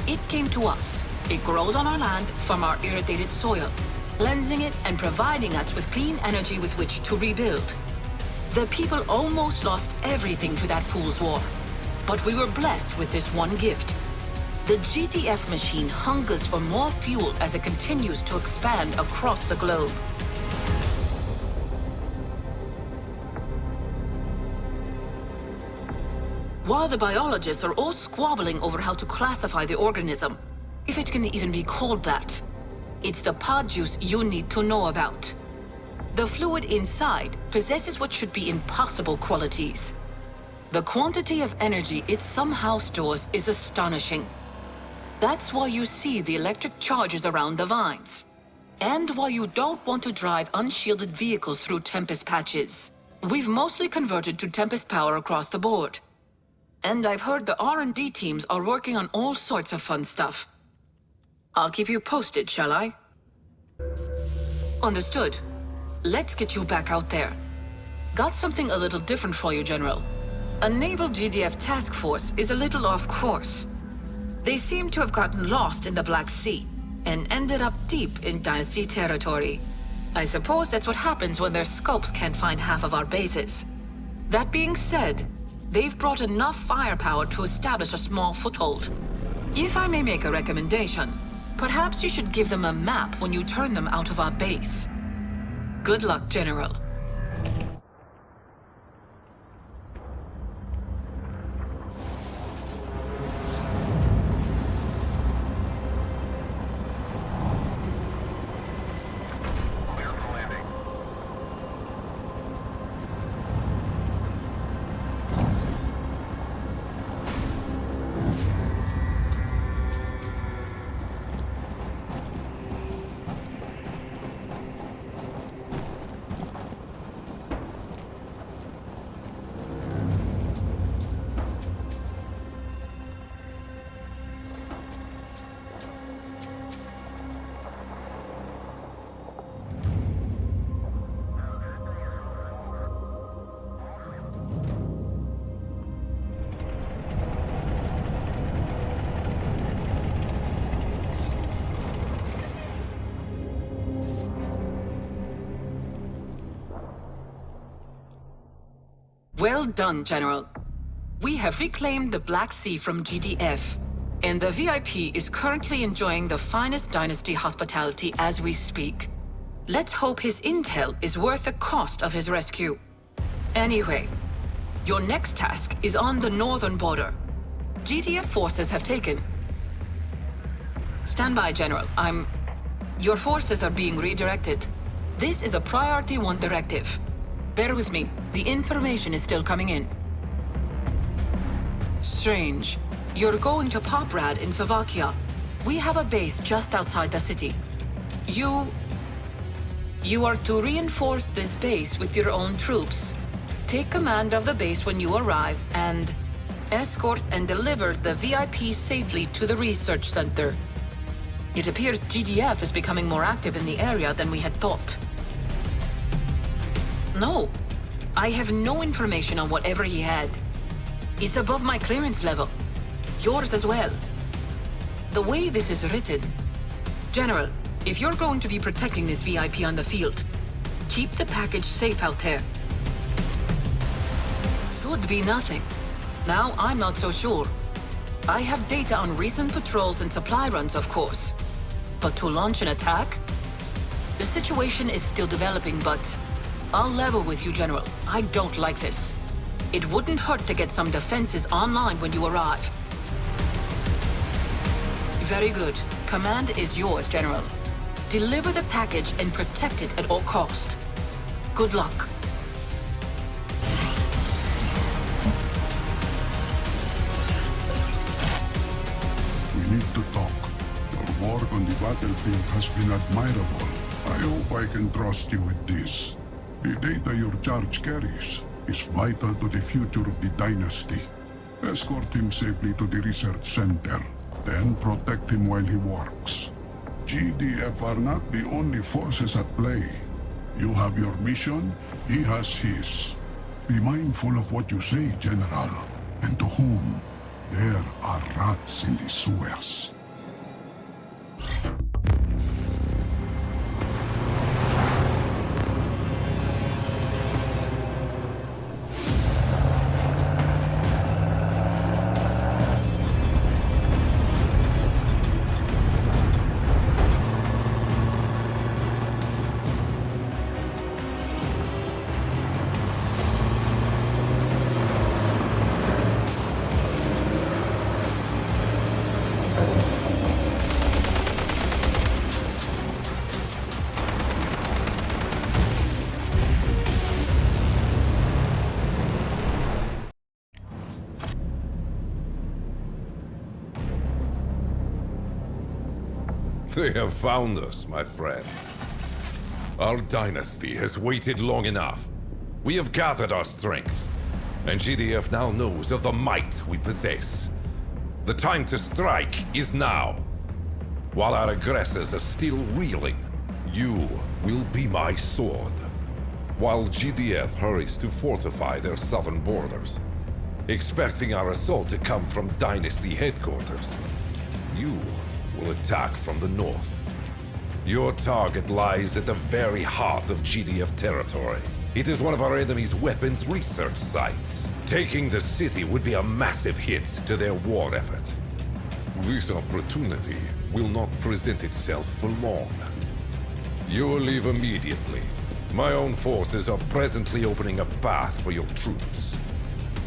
It came to us. It grows on our land from our irrigated soil, cleansing it and providing us with clean energy with which to rebuild. The people almost lost everything to that fool's war. But we were blessed with this one gift. The GTF machine hungers for more fuel as it continues to expand across the globe. While the biologists are all squabbling over how to classify the organism, if it can even be called that, it's the pod juice you need to know about. The fluid inside possesses what should be impossible qualities. The quantity of energy it somehow stores is astonishing. That's why you see the electric charges around the vines. And why you don't want to drive unshielded vehicles through Tempest patches. We've mostly converted to Tempest power across the board. And I've heard the R&D teams are working on all sorts of fun stuff. I'll keep you posted, shall I? Understood. Let's get you back out there. Got something a little different for you, General. A naval GDF task force is a little off course. They seem to have gotten lost in the Black Sea and ended up deep in Dynasty territory. I suppose that's what happens when their scopes can't find half of our bases. That being said, they've brought enough firepower to establish a small foothold. If I may make a recommendation, perhaps you should give them a map when you turn them out of our base. Good luck, General. Well done, General. We have reclaimed the Black Sea from GDF, and the VIP is currently enjoying the finest Dynasty hospitality as we speak. Let's hope his intel is worth the cost of his rescue. Anyway, your next task is on the northern border. GDF forces have taken... Stand by, General. Your forces are being redirected. This is a Priority 1 directive. Bear with me. The information is still coming in. Strange. You're going to Poprad in Slovakia. We have a base just outside the city. You are to reinforce this base with your own troops. Take command of the base when you arrive, and escort and deliver the VIP safely to the research center. It appears GDF is becoming more active in the area than we had thought. No, I have no information on whatever he had. It's above my clearance level. Yours as well. The way this is written... General, if you're going to be protecting this VIP on the field, keep the package safe out there. Should be nothing. Now, I'm not so sure. I have data on recent patrols and supply runs, of course. But to launch an attack? The situation is still developing, but I'll level with you, General. I don't like this. It wouldn't hurt to get some defenses online when you arrive. Very good. Command is yours, General. Deliver the package and protect it at all cost. Good luck. We need to talk. Your work on the battlefield has been admirable. I hope I can trust you with this. The data your charge carries is vital to the future of the Dynasty. Escort him safely to the research center, then protect him while he works. GDF are not the only forces at play. You have your mission, he has his. Be mindful of what you say, General, and to whom. There are rats in the sewers. They have found us, my friend. Our dynasty has waited long enough. We have gathered our strength, and GDF now knows of the might we possess. The time to strike is now. While our aggressors are still reeling, you will be my sword. While GDF hurries to fortify their southern borders, expecting our assault to come from Dynasty headquarters, you will attack from the north. Your target lies at the very heart of GDF territory. It is one of our enemy's weapons research sites. Taking the city would be a massive hit to their war effort. This opportunity will not present itself for long. You will leave immediately. My own forces are presently opening a path for your troops.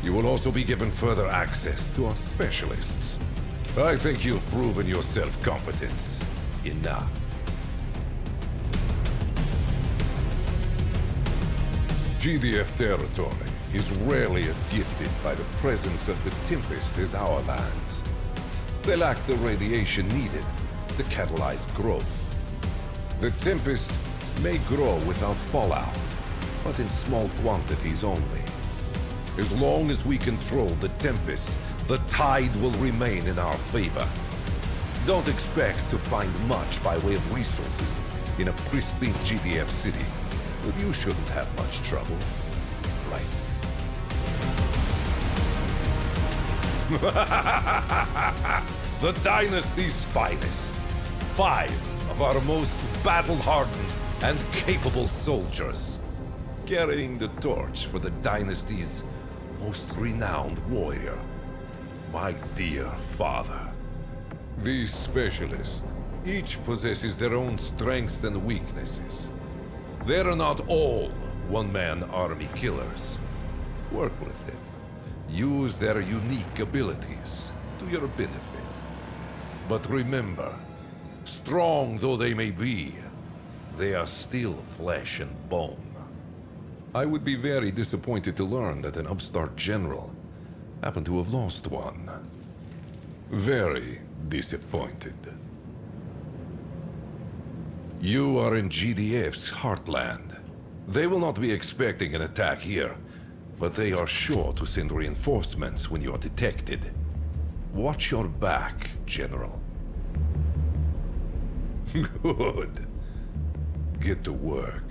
You will also be given further access to our specialists. I think you've proven your self-competence enough. GDF territory is rarely as gifted by the presence of the Tempest as our lands. They lack the radiation needed to catalyze growth. The Tempest may grow without fallout, but in small quantities only. As long as we control the Tempest, the tide will remain in our favor. Don't expect to find much by way of resources in a pristine GDF city, but you shouldn't have much trouble, right? The Dynasty's finest. 5 of our most battle-hardened and capable soldiers, carrying the torch for the Dynasty's most renowned warrior. My dear father. These specialists, each possesses their own strengths and weaknesses. They are not all one-man army killers. Work with them. Use their unique abilities to your benefit. But remember, strong though they may be, they are still flesh and bone. I would be very disappointed to learn that an upstart general happened to have lost one. Very disappointed. You are in GDF's heartland. They will not be expecting an attack here, but they are sure to send reinforcements when you are detected. Watch your back, General. Good. Get to work.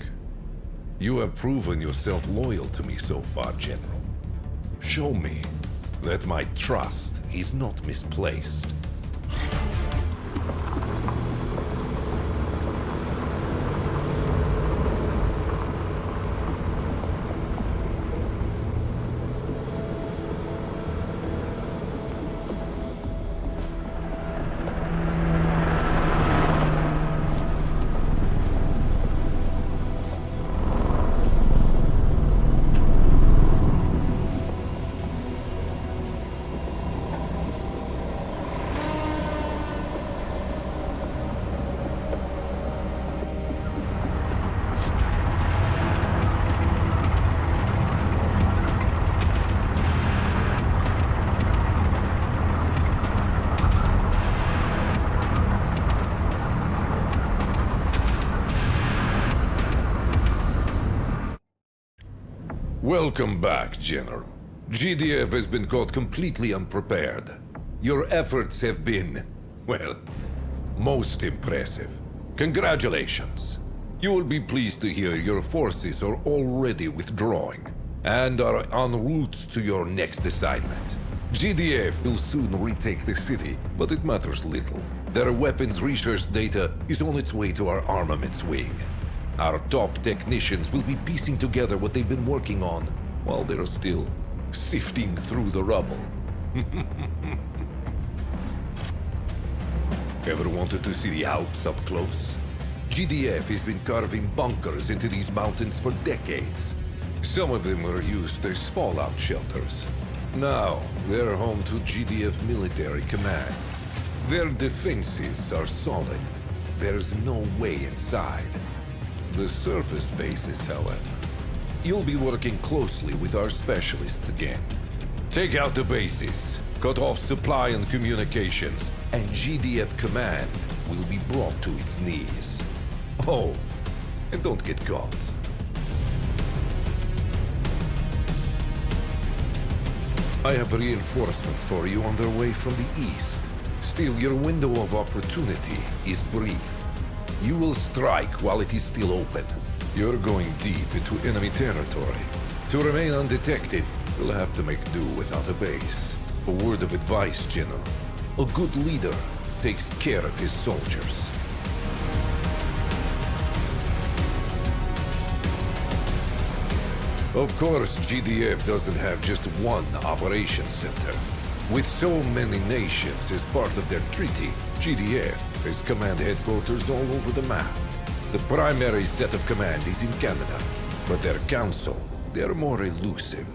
You have proven yourself loyal to me so far, General. Show me that my trust is not misplaced. Welcome back, General. GDF has been caught completely unprepared. Your efforts have been, well, most impressive. Congratulations. You will be pleased to hear your forces are already withdrawing and are en route to your next assignment. GDF will soon retake the city, but it matters little. Their weapons research data is on its way to our armaments wing. Our top technicians will be piecing together what they've been working on while they're still sifting through the rubble. Ever wanted to see the Alps up close? GDF has been carving bunkers into these mountains for decades. Some of them were used as fallout shelters. Now, they're home to GDF military command. Their defenses are solid. There's no way inside. The surface bases, however. You'll be working closely with our specialists again. Take out the bases, cut off supply and communications, and GDF command will be brought to its knees. Oh, and don't get caught. I have reinforcements for you on their way from the east. Still, your window of opportunity is brief. You will strike while it is still open. You're going deep into enemy territory. To remain undetected, you'll have to make do without a base. A word of advice, General. A good leader takes care of his soldiers. Of course, GDF doesn't have just one operations center. With so many nations as part of their treaty, GDF has command headquarters all over the map. The primary set of command is in Canada, but their council, they're more elusive.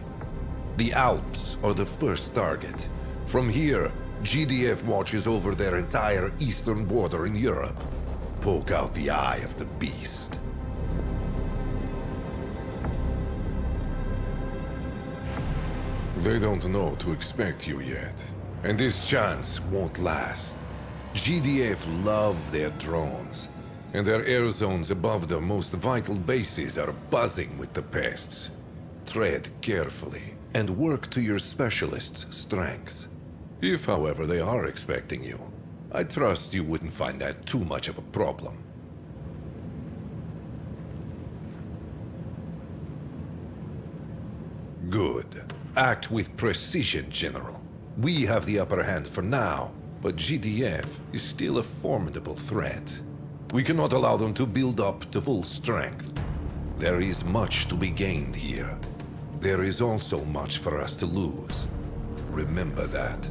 The Alps are the first target. From here, GDF watches over their entire eastern border in Europe. Poke out the eye of the beast. They don't know to expect you yet, and this chance won't last. GDF love their drones, and their air zones above the most vital bases are buzzing with the pests. Tread carefully, and work to your specialists' strengths. If, however, they are expecting you, I trust you wouldn't find that too much of a problem. Good. Act with precision, General. We have the upper hand for now, but GDF is still a formidable threat. We cannot allow them to build up to full strength. There is much to be gained here. There is also much for us to lose. Remember that.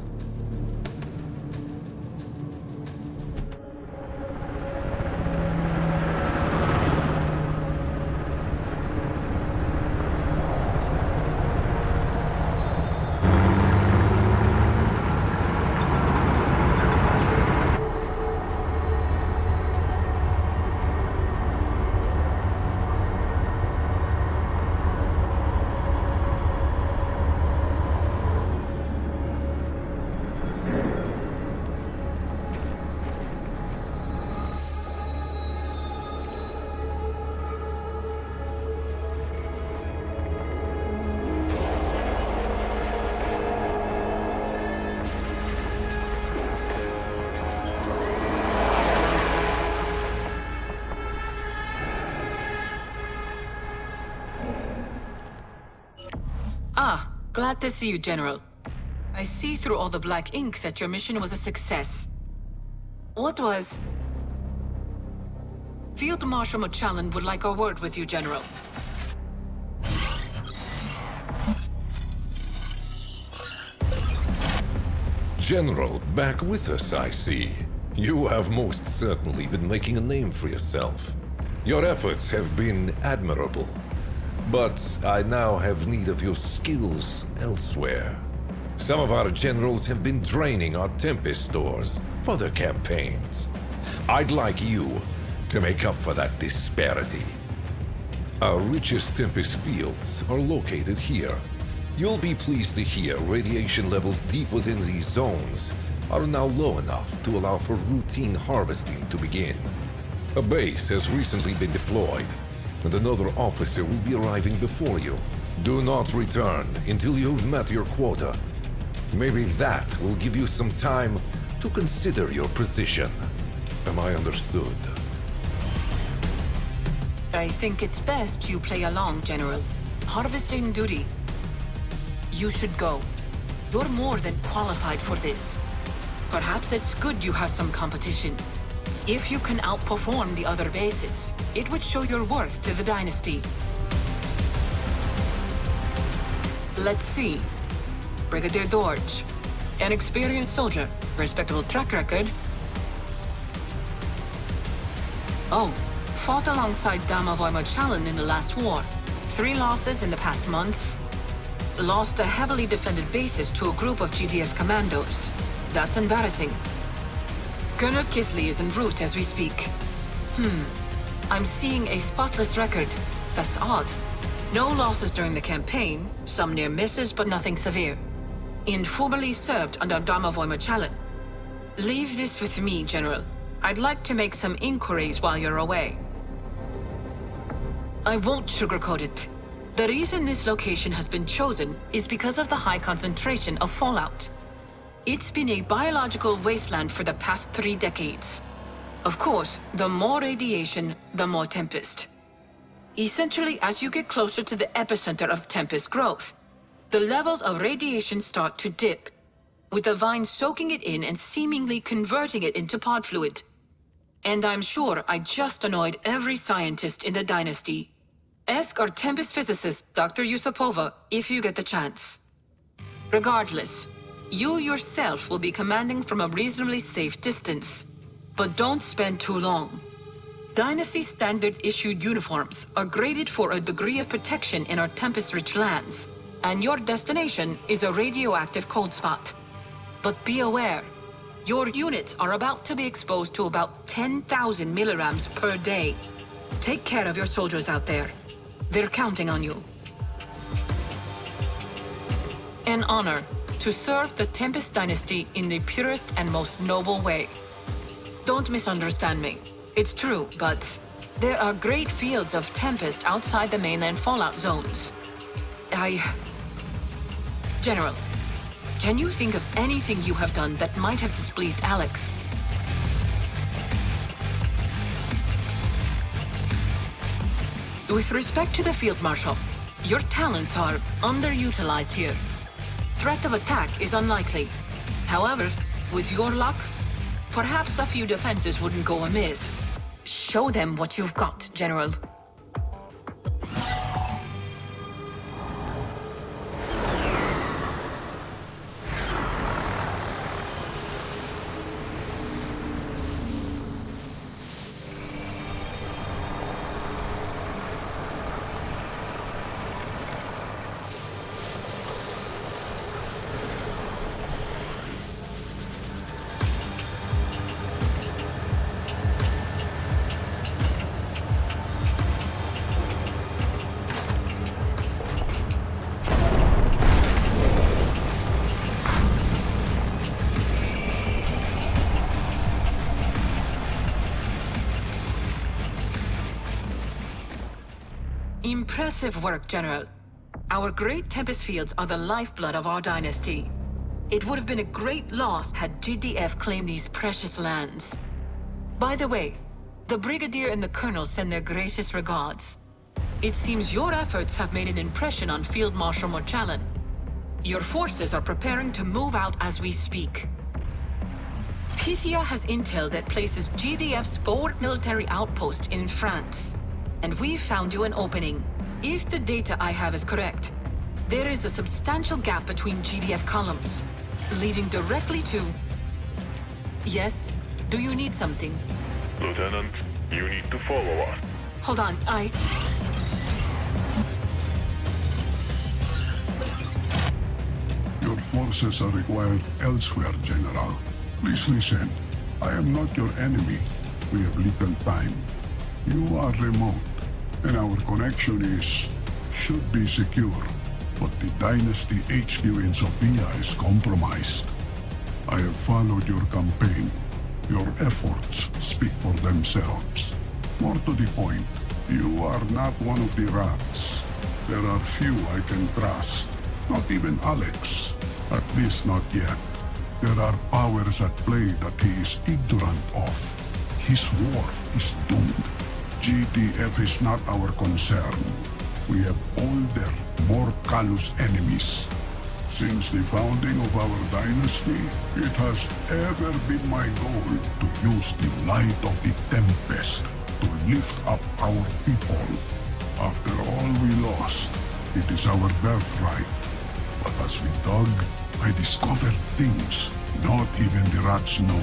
Ah, glad to see you, General. I see through all the black ink that your mission was a success. What was... Field Marshal Machallan would like a word with you, General. General, back with us, I see. You have most certainly been making a name for yourself. Your efforts have been admirable. But I now have need of your skills elsewhere. Some of our generals have been draining our Tempest stores for their campaigns. I'd like you to make up for that disparity. Our richest Tempest fields are located here. You'll be pleased to hear radiation levels deep within these zones are now low enough to allow for routine harvesting to begin. A base has recently been deployed, and another officer will be arriving before you. Do not return until you've met your quota. Maybe that will give you some time to consider your position. Am I understood? I think it's best you play along, General. Harvesting duty. You should go. You're more than qualified for this. Perhaps it's good you have some competition. If you can outperform the other bases, it would show your worth to the Dynasty. Let's see. Brigadier Dorge. An experienced soldier. Respectable track record. Oh, fought alongside Damavoy Machallan in the last war. 3 losses in the past month. Lost a heavily defended bases to a group of GDF commandos. That's embarrassing. Colonel Kisley is en route as we speak. I'm seeing a spotless record. That's odd. No losses during the campaign, some near misses but nothing severe. Informally served under Damavoy Machallan. Leave this with me, General. I'd like to make some inquiries while you're away. I won't sugarcoat it. The reason this location has been chosen is because of the high concentration of fallout. It's been a biological wasteland for the past 3 decades. Of course, the more radiation, the more Tempest. Essentially, as you get closer to the epicenter of Tempest growth, the levels of radiation start to dip, with the vine soaking it in and seemingly converting it into pod fluid. And I'm sure I just annoyed every scientist in the Dynasty. Ask our Tempest physicist, Dr. Yusupova, if you get the chance. Regardless, you yourself will be commanding from a reasonably safe distance. But don't spend too long. Dynasty standard-issued uniforms are graded for a degree of protection in our Tempest-rich lands, and your destination is a radioactive cold spot. But be aware, your units are about to be exposed to about 10,000 millirams per day. Take care of your soldiers out there. They're counting on you. An honor to serve the Tempest Dynasty in the purest and most noble way. Don't misunderstand me. It's true, but there are great fields of Tempest outside the mainland fallout zones. General, can you think of anything you have done that might have displeased Alex? With respect to the Field Marshal, your talents are underutilized here. Threat of attack is unlikely. However, with your luck, perhaps a few defenses wouldn't go amiss. Show them what you've got, General. Impressive work, General. Our great Tempest fields are the lifeblood of our dynasty. It would have been a great loss had GDF claimed these precious lands. By the way, the Brigadier and the Colonel send their greatest regards. It seems your efforts have made an impression on Field Marshal Morchallen. Your forces are preparing to move out as we speak. Pythia has intel that places GDF's forward military outpost in France. And we've found you an opening. If the data I have is correct, there is a substantial gap between GDF columns, leading directly to... Yes? Do you need something? Lieutenant, you need to follow us. Hold on, Your forces are required elsewhere, General. Please listen. I am not your enemy. We have little time. You are remote, and our connection should be secure. But the Dynasty HQ in Sophia is compromised. I have followed your campaign. Your efforts speak for themselves. More to the point, you are not one of the rats. There are few I can trust. Not even Alex. At least not yet. There are powers at play that he is ignorant of. His war is doomed. GDF is not our concern. We have older, more callous enemies. Since the founding of our dynasty, it has ever been my goal to use the light of the Tempest to lift up our people. After all we lost, it is our birthright. But as we dug, I discovered things not even the rats know.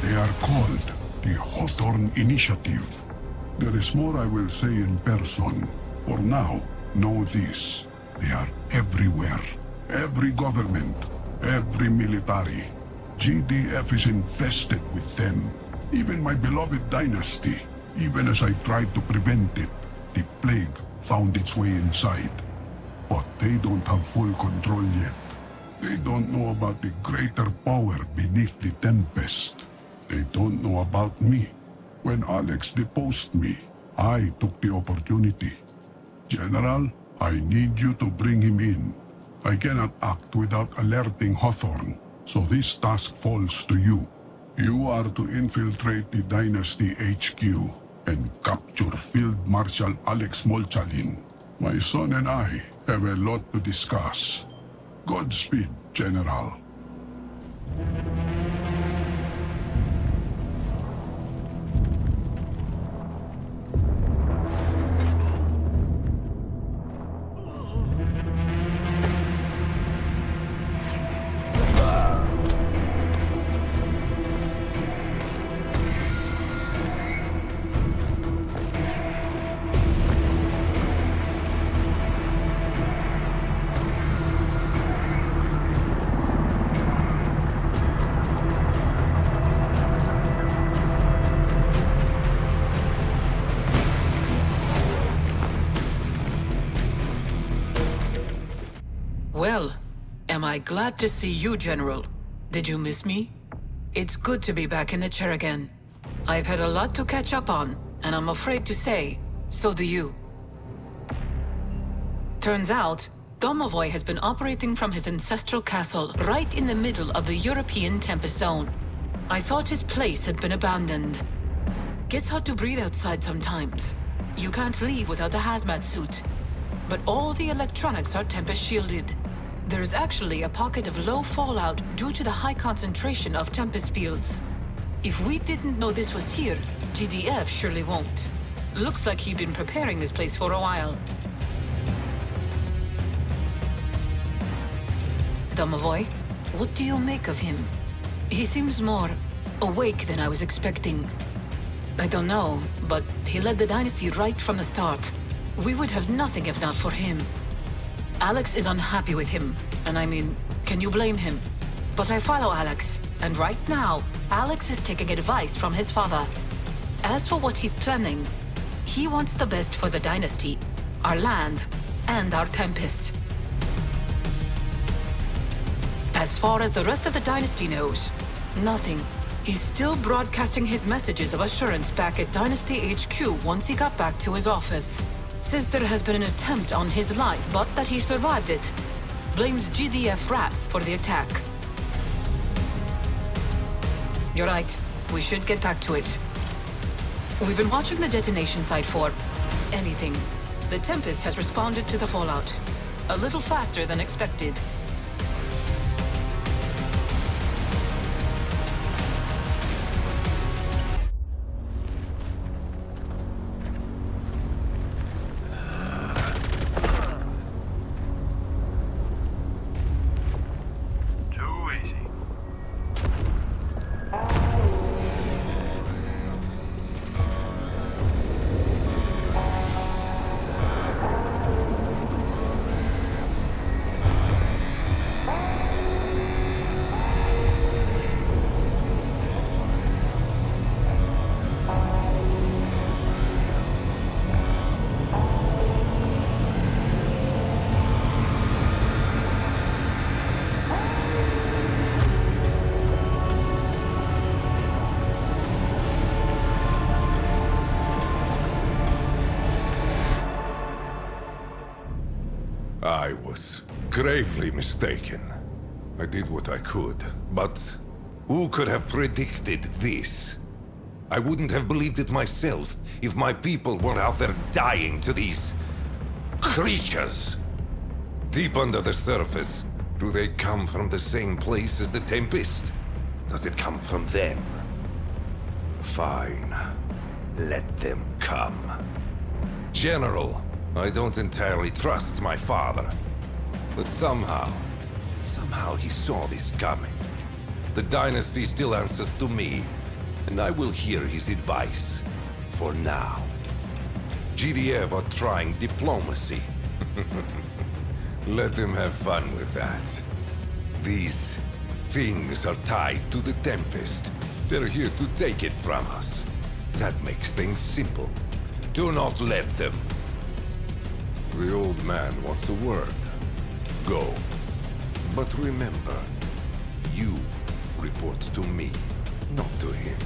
They are called the Hawthorne Initiative. There is more I will say in person. For now, know this. They are everywhere. Every government, every military. GDF is infested with them. Even my beloved dynasty. Even as I tried to prevent it, the plague found its way inside. But they don't have full control yet. They don't know about the greater power beneath the Tempest. They don't know about me. When Alex deposed me, I took the opportunity. General, I need you to bring him in. I cannot act without alerting Hawthorne, so this task falls to you. You are to infiltrate the Dynasty HQ and capture Field Marshal Alex Morchallen. My son and I have a lot to discuss. Godspeed, General. Well, am I glad to see you, General. Did you miss me? It's good to be back in the chair again. I've had a lot to catch up on, and I'm afraid to say, so do you. Turns out, Domovoy has been operating from his ancestral castle right in the middle of the European Tempest Zone. I thought his place had been abandoned. Gets hard to breathe outside sometimes. You can't leave without a hazmat suit. But all the electronics are Tempest shielded. There is actually a pocket of low fallout due to the high concentration of Tempest fields. If we didn't know this was here, GDF surely won't. Looks like he'd been preparing this place for a while. Domovoy, what do you make of him? He seems more awake than I was expecting. I don't know, but he led the Dynasty right from the start. We would have nothing if not for him. Alex is unhappy with him, and I mean, can you blame him? But I follow Alex, and right now, Alex is taking advice from his father. As for what he's planning, he wants the best for the Dynasty, our land, and our Tempest. As far as the rest of the Dynasty knows, nothing. He's still broadcasting his messages of assurance back at Dynasty HQ once he got back to his office. Says there has been an attempt on his life, but that he survived it. Blames GDF rats for the attack. You're right. We should get back to it. We've been watching the detonation site for anything. The Tempest has responded to the fallout. A little faster than expected. I was gravely mistaken. I did what I could, but who could have predicted this? I wouldn't have believed it myself if my people weren't out there dying to these creatures. Deep under the surface, do they come from the same place as the Tempest? Does it come from them? Fine. Let them come. General, I don't entirely trust my father. But somehow he saw this coming. The dynasty still answers to me, and I will hear his advice. For now. GDF are trying diplomacy. Let them have fun with that. These things are tied to the Tempest. They're here to take it from us. That makes things simple. Do not let them. The old man wants a word. Go. But remember, you report to me, not to him.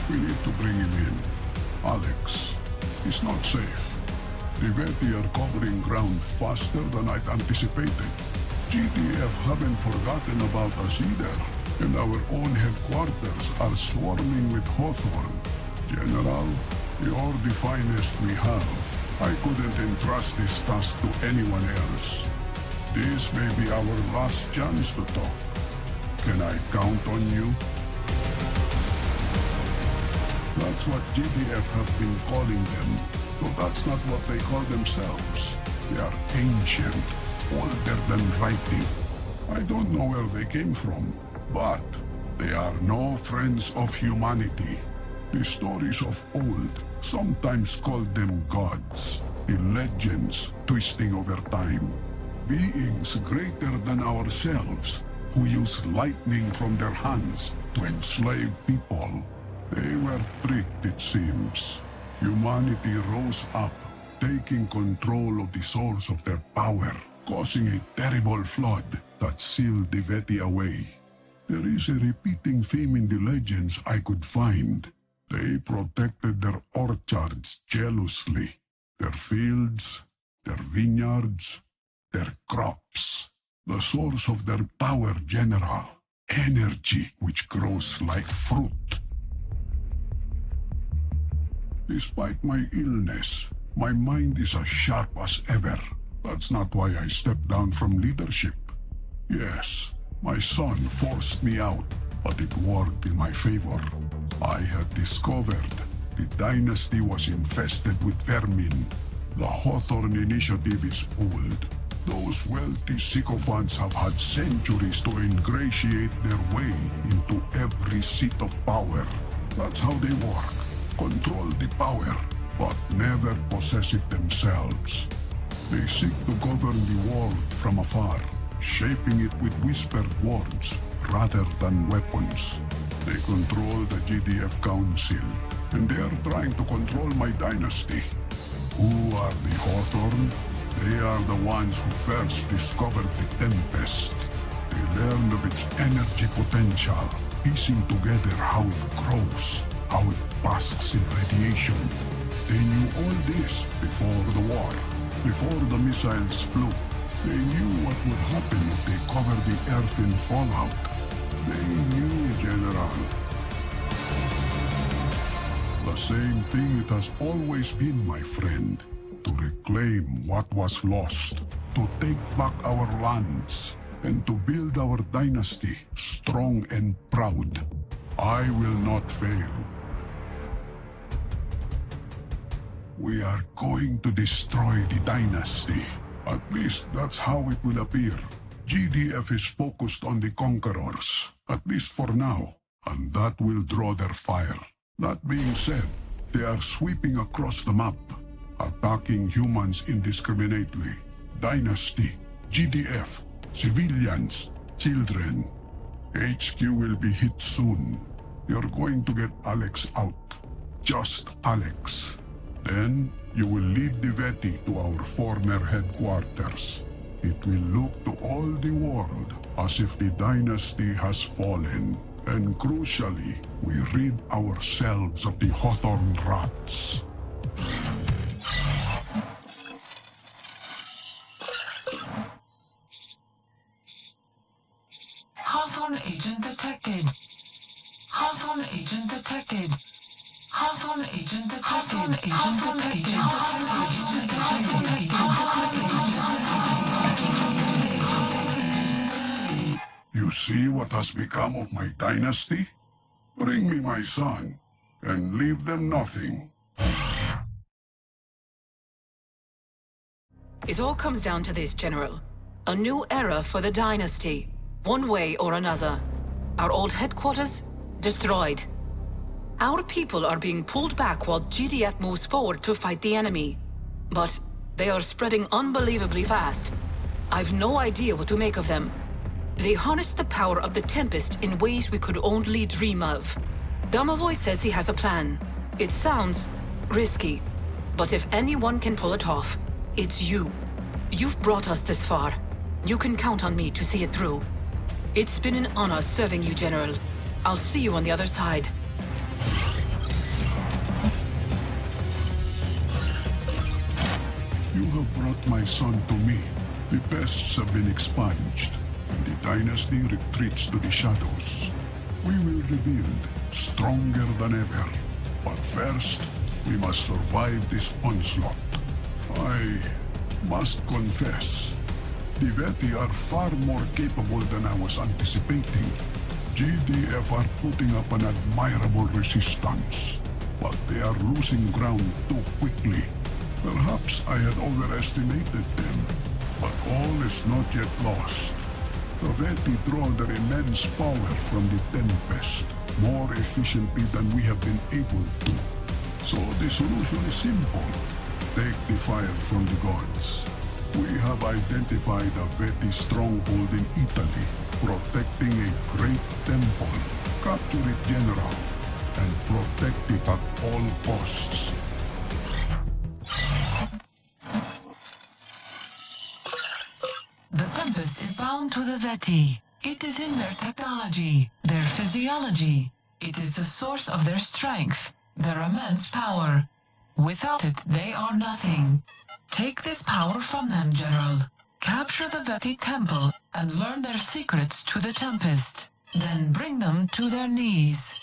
We need to bring him in. Alex, he's not safe. The Veti are covering ground faster than I'd anticipated. GDF haven't forgotten about us either, and our own headquarters are swarming with Hawthorne. General, you're the finest we have. I couldn't entrust this task to anyone else. This may be our last chance to talk. Can I count on you? That's what GDF have been calling them, but that's not what they call themselves. They are ancient, older than writing. I don't know where they came from, but they are no friends of humanity. The stories of old sometimes called them gods, the legends twisting over time. Beings greater than ourselves who use lightning from their hands to enslave people. They were tricked, it seems. Humanity rose up, taking control of the source of their power, causing a terrible flood that sealed the Veti away. There is a repeating theme in the legends I could find. They protected their orchards jealously, their fields, their vineyards, their crops. The source of their power, General, energy which grows like fruit. Despite my illness, my mind is as sharp as ever. That's not why I stepped down from leadership. Yes, my son forced me out, but it worked in my favor. I had discovered the dynasty was infested with vermin. The Hawthorne initiative is old. Those wealthy sycophants have had centuries to ingratiate their way into every seat of power. That's how they work. Control the power, but never possess it themselves. They seek to govern the world from afar, shaping it with whispered words rather than weapons. They control the GDF Council, and they are trying to control my dynasty. Who are the Hawthorne? They are the ones who first discovered the Tempest. They learned of its energy potential, piecing together how it grows, how it basks in radiation. They knew all this before the war, before the missiles flew. They knew what would happen if they covered the Earth in fallout. They knew, General. same thing it has always been, my friend. To reclaim what was lost, to take back our lands, and to build our dynasty strong and proud. I will not fail. We are going to destroy the dynasty. At least that's how it will appear. GDF is focused on the conquerors, at least for now, and that will draw their fire. That being said, they are sweeping across the map, attacking humans indiscriminately. Dynasty, GDF, civilians, children. HQ will be hit soon. You're going to get Alex out. Just Alex. Then, you will lead the Veti to our former headquarters. It will look to all the world as if the dynasty has fallen. And crucially, we rid ourselves of the Hawthorne rats. Hawthorne agent detected. Hawthorne agent detected. Hawthorne agent detected. Hawthorne agent detected. You see what has become of my dynasty? Bring me my son, and leave them nothing. It all comes down to this, General. A new era for the dynasty. One way or another. Our old headquarters, destroyed. Our people are being pulled back while GDF moves forward to fight the enemy. But they are spreading unbelievably fast. I've no idea what to make of them. They harness the power of the Tempest in ways we could only dream of. Domovoy says he has a plan. It sounds risky, but if anyone can pull it off, it's you. You've brought us this far. You can count on me to see it through. It's been an honor serving you, General. I'll see you on the other side. You have brought my son to me. The pests have been expunged, and the dynasty retreats to the shadows. We will rebuild, stronger than ever. But first, we must survive this onslaught. I must confess, the Veti are far more capable than I was anticipating. GDF are putting up an admirable resistance, but they are losing ground too quickly. Perhaps I had overestimated them, but all is not yet lost. The Veti draw their immense power from the Tempest more efficiently than we have been able to. So the solution is simple. Take the fire from the gods. We have identified a Veti stronghold in Italy, protecting a great temple. Capture it, General, and protect it at all costs. The Tempest is bound to the Veti. It is in their technology, their physiology. It is the source of their strength, their immense power. Without it, they are nothing. Take this power from them, General. Capture the Veti temple and learn their secrets to the Tempest. Then bring them to their knees.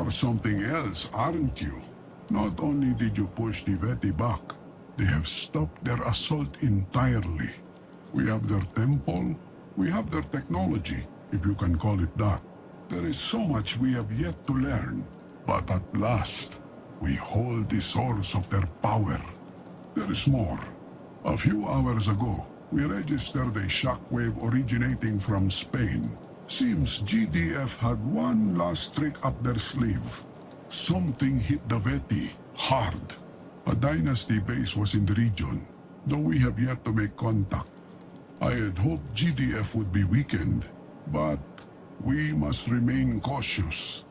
You're something else, aren't you? Not only did you push the Veti back, they have stopped their assault entirely. We have their temple, we have their technology, if you can call it that. There is so much we have yet to learn, but at last, we hold the source of their power. There is more. A few hours ago, we registered a shockwave originating from Spain. Seems GDF had one last trick up their sleeve. Something hit the Veti hard. A dynasty base was in the region, though we have yet to make contact. I had hoped GDF would be weakened, but we must remain cautious.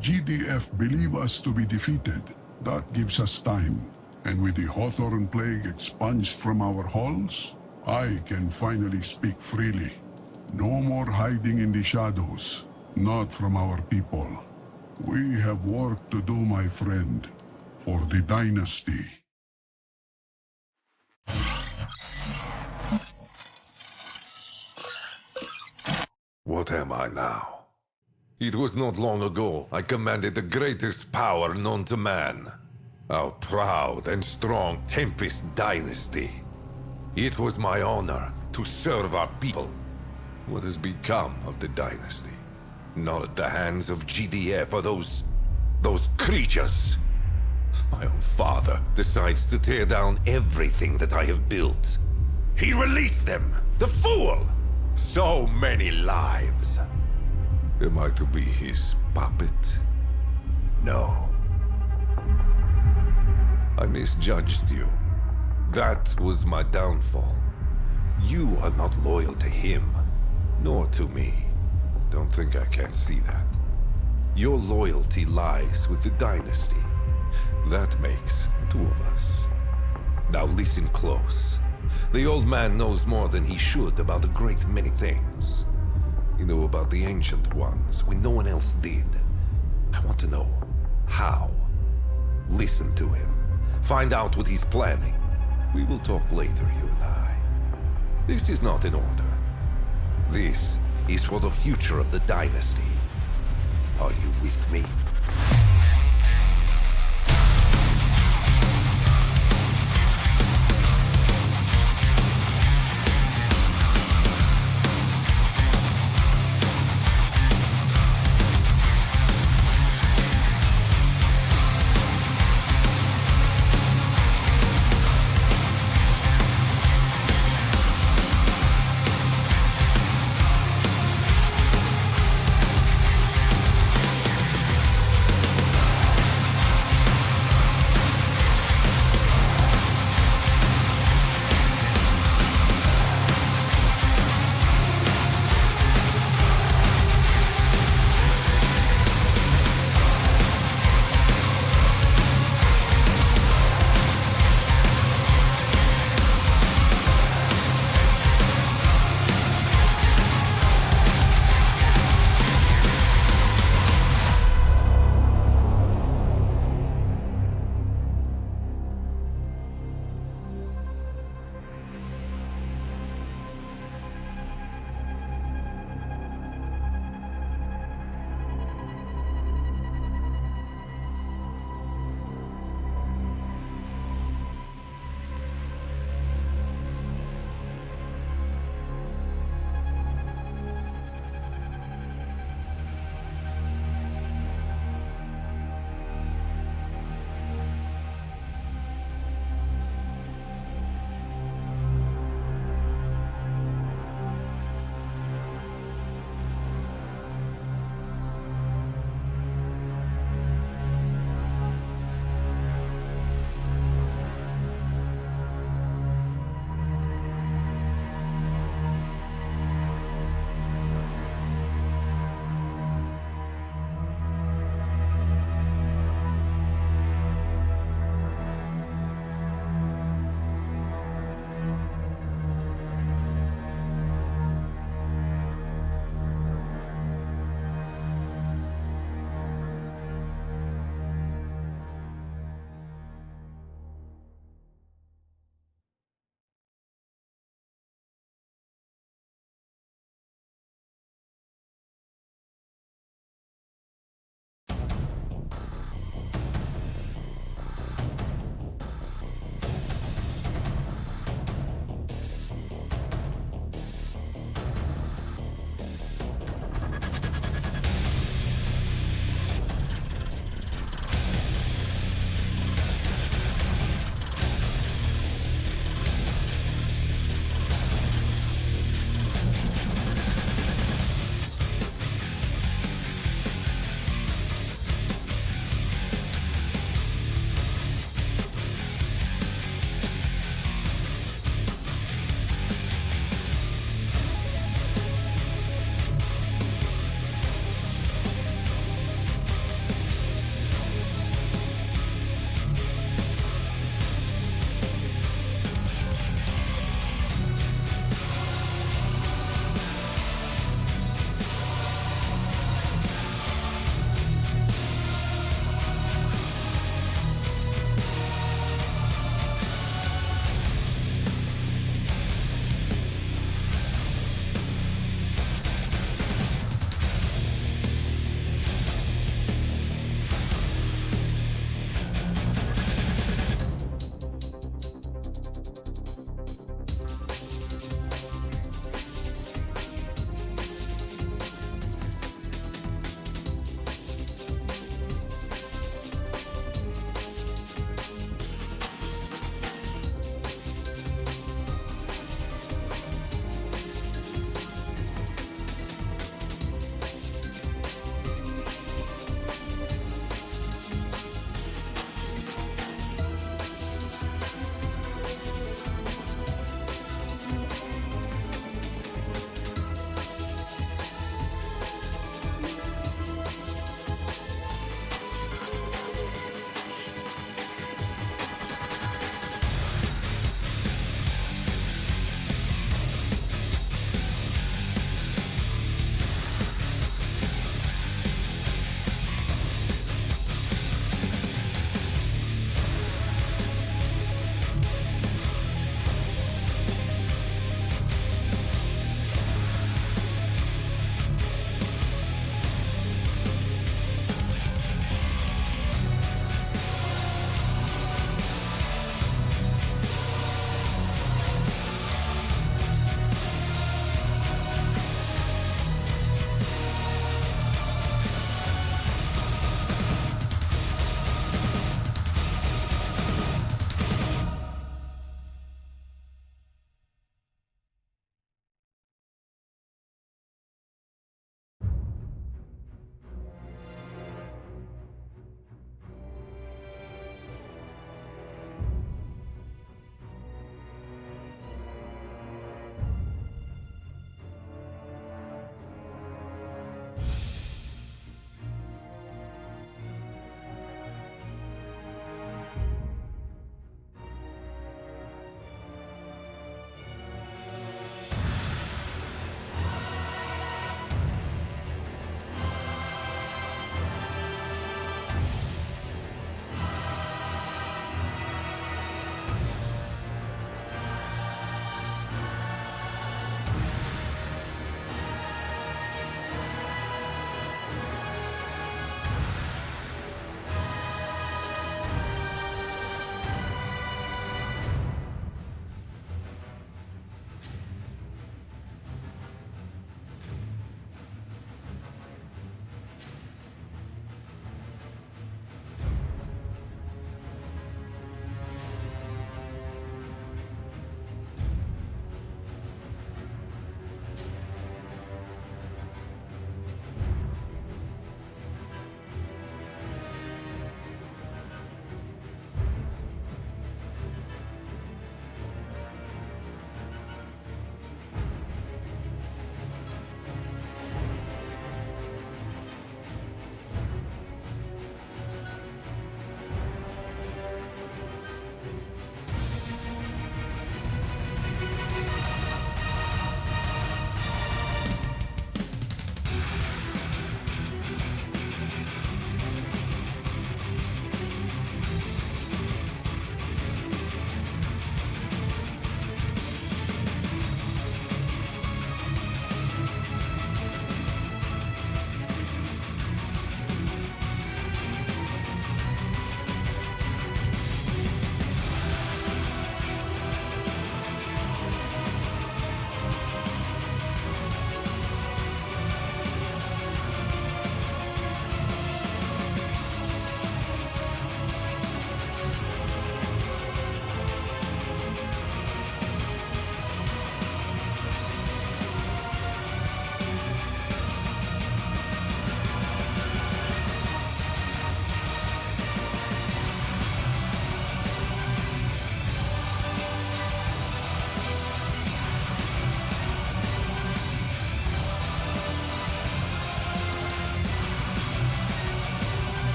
GDF believe us to be defeated. That gives us time. And with the Hawthorne Plague expunged from our halls, I can finally speak freely. No more hiding in the shadows, not from our people. We have work to do, my friend, for the dynasty. What am I now? It was not long ago I commanded the greatest power known to man. Our proud and strong Tempest Dynasty. It was my honor to serve our people. What has become of the dynasty? Not at the hands of GDF or those creatures. My own father decides to tear down everything that I have built. He released them, the fool! So many lives. Am I to be his puppet? No. I misjudged you. That was my downfall. You are not loyal to him, nor to me. Don't think I can't see that. Your loyalty lies with the dynasty. That makes two of us. Now listen close. The old man knows more than he should about a great many things. He knew about the ancient ones when no one else did. I want to know how. Listen to him. Find out what he's planning. We will talk later, you and I. This is not in order. This is for the future of the dynasty. Are you with me?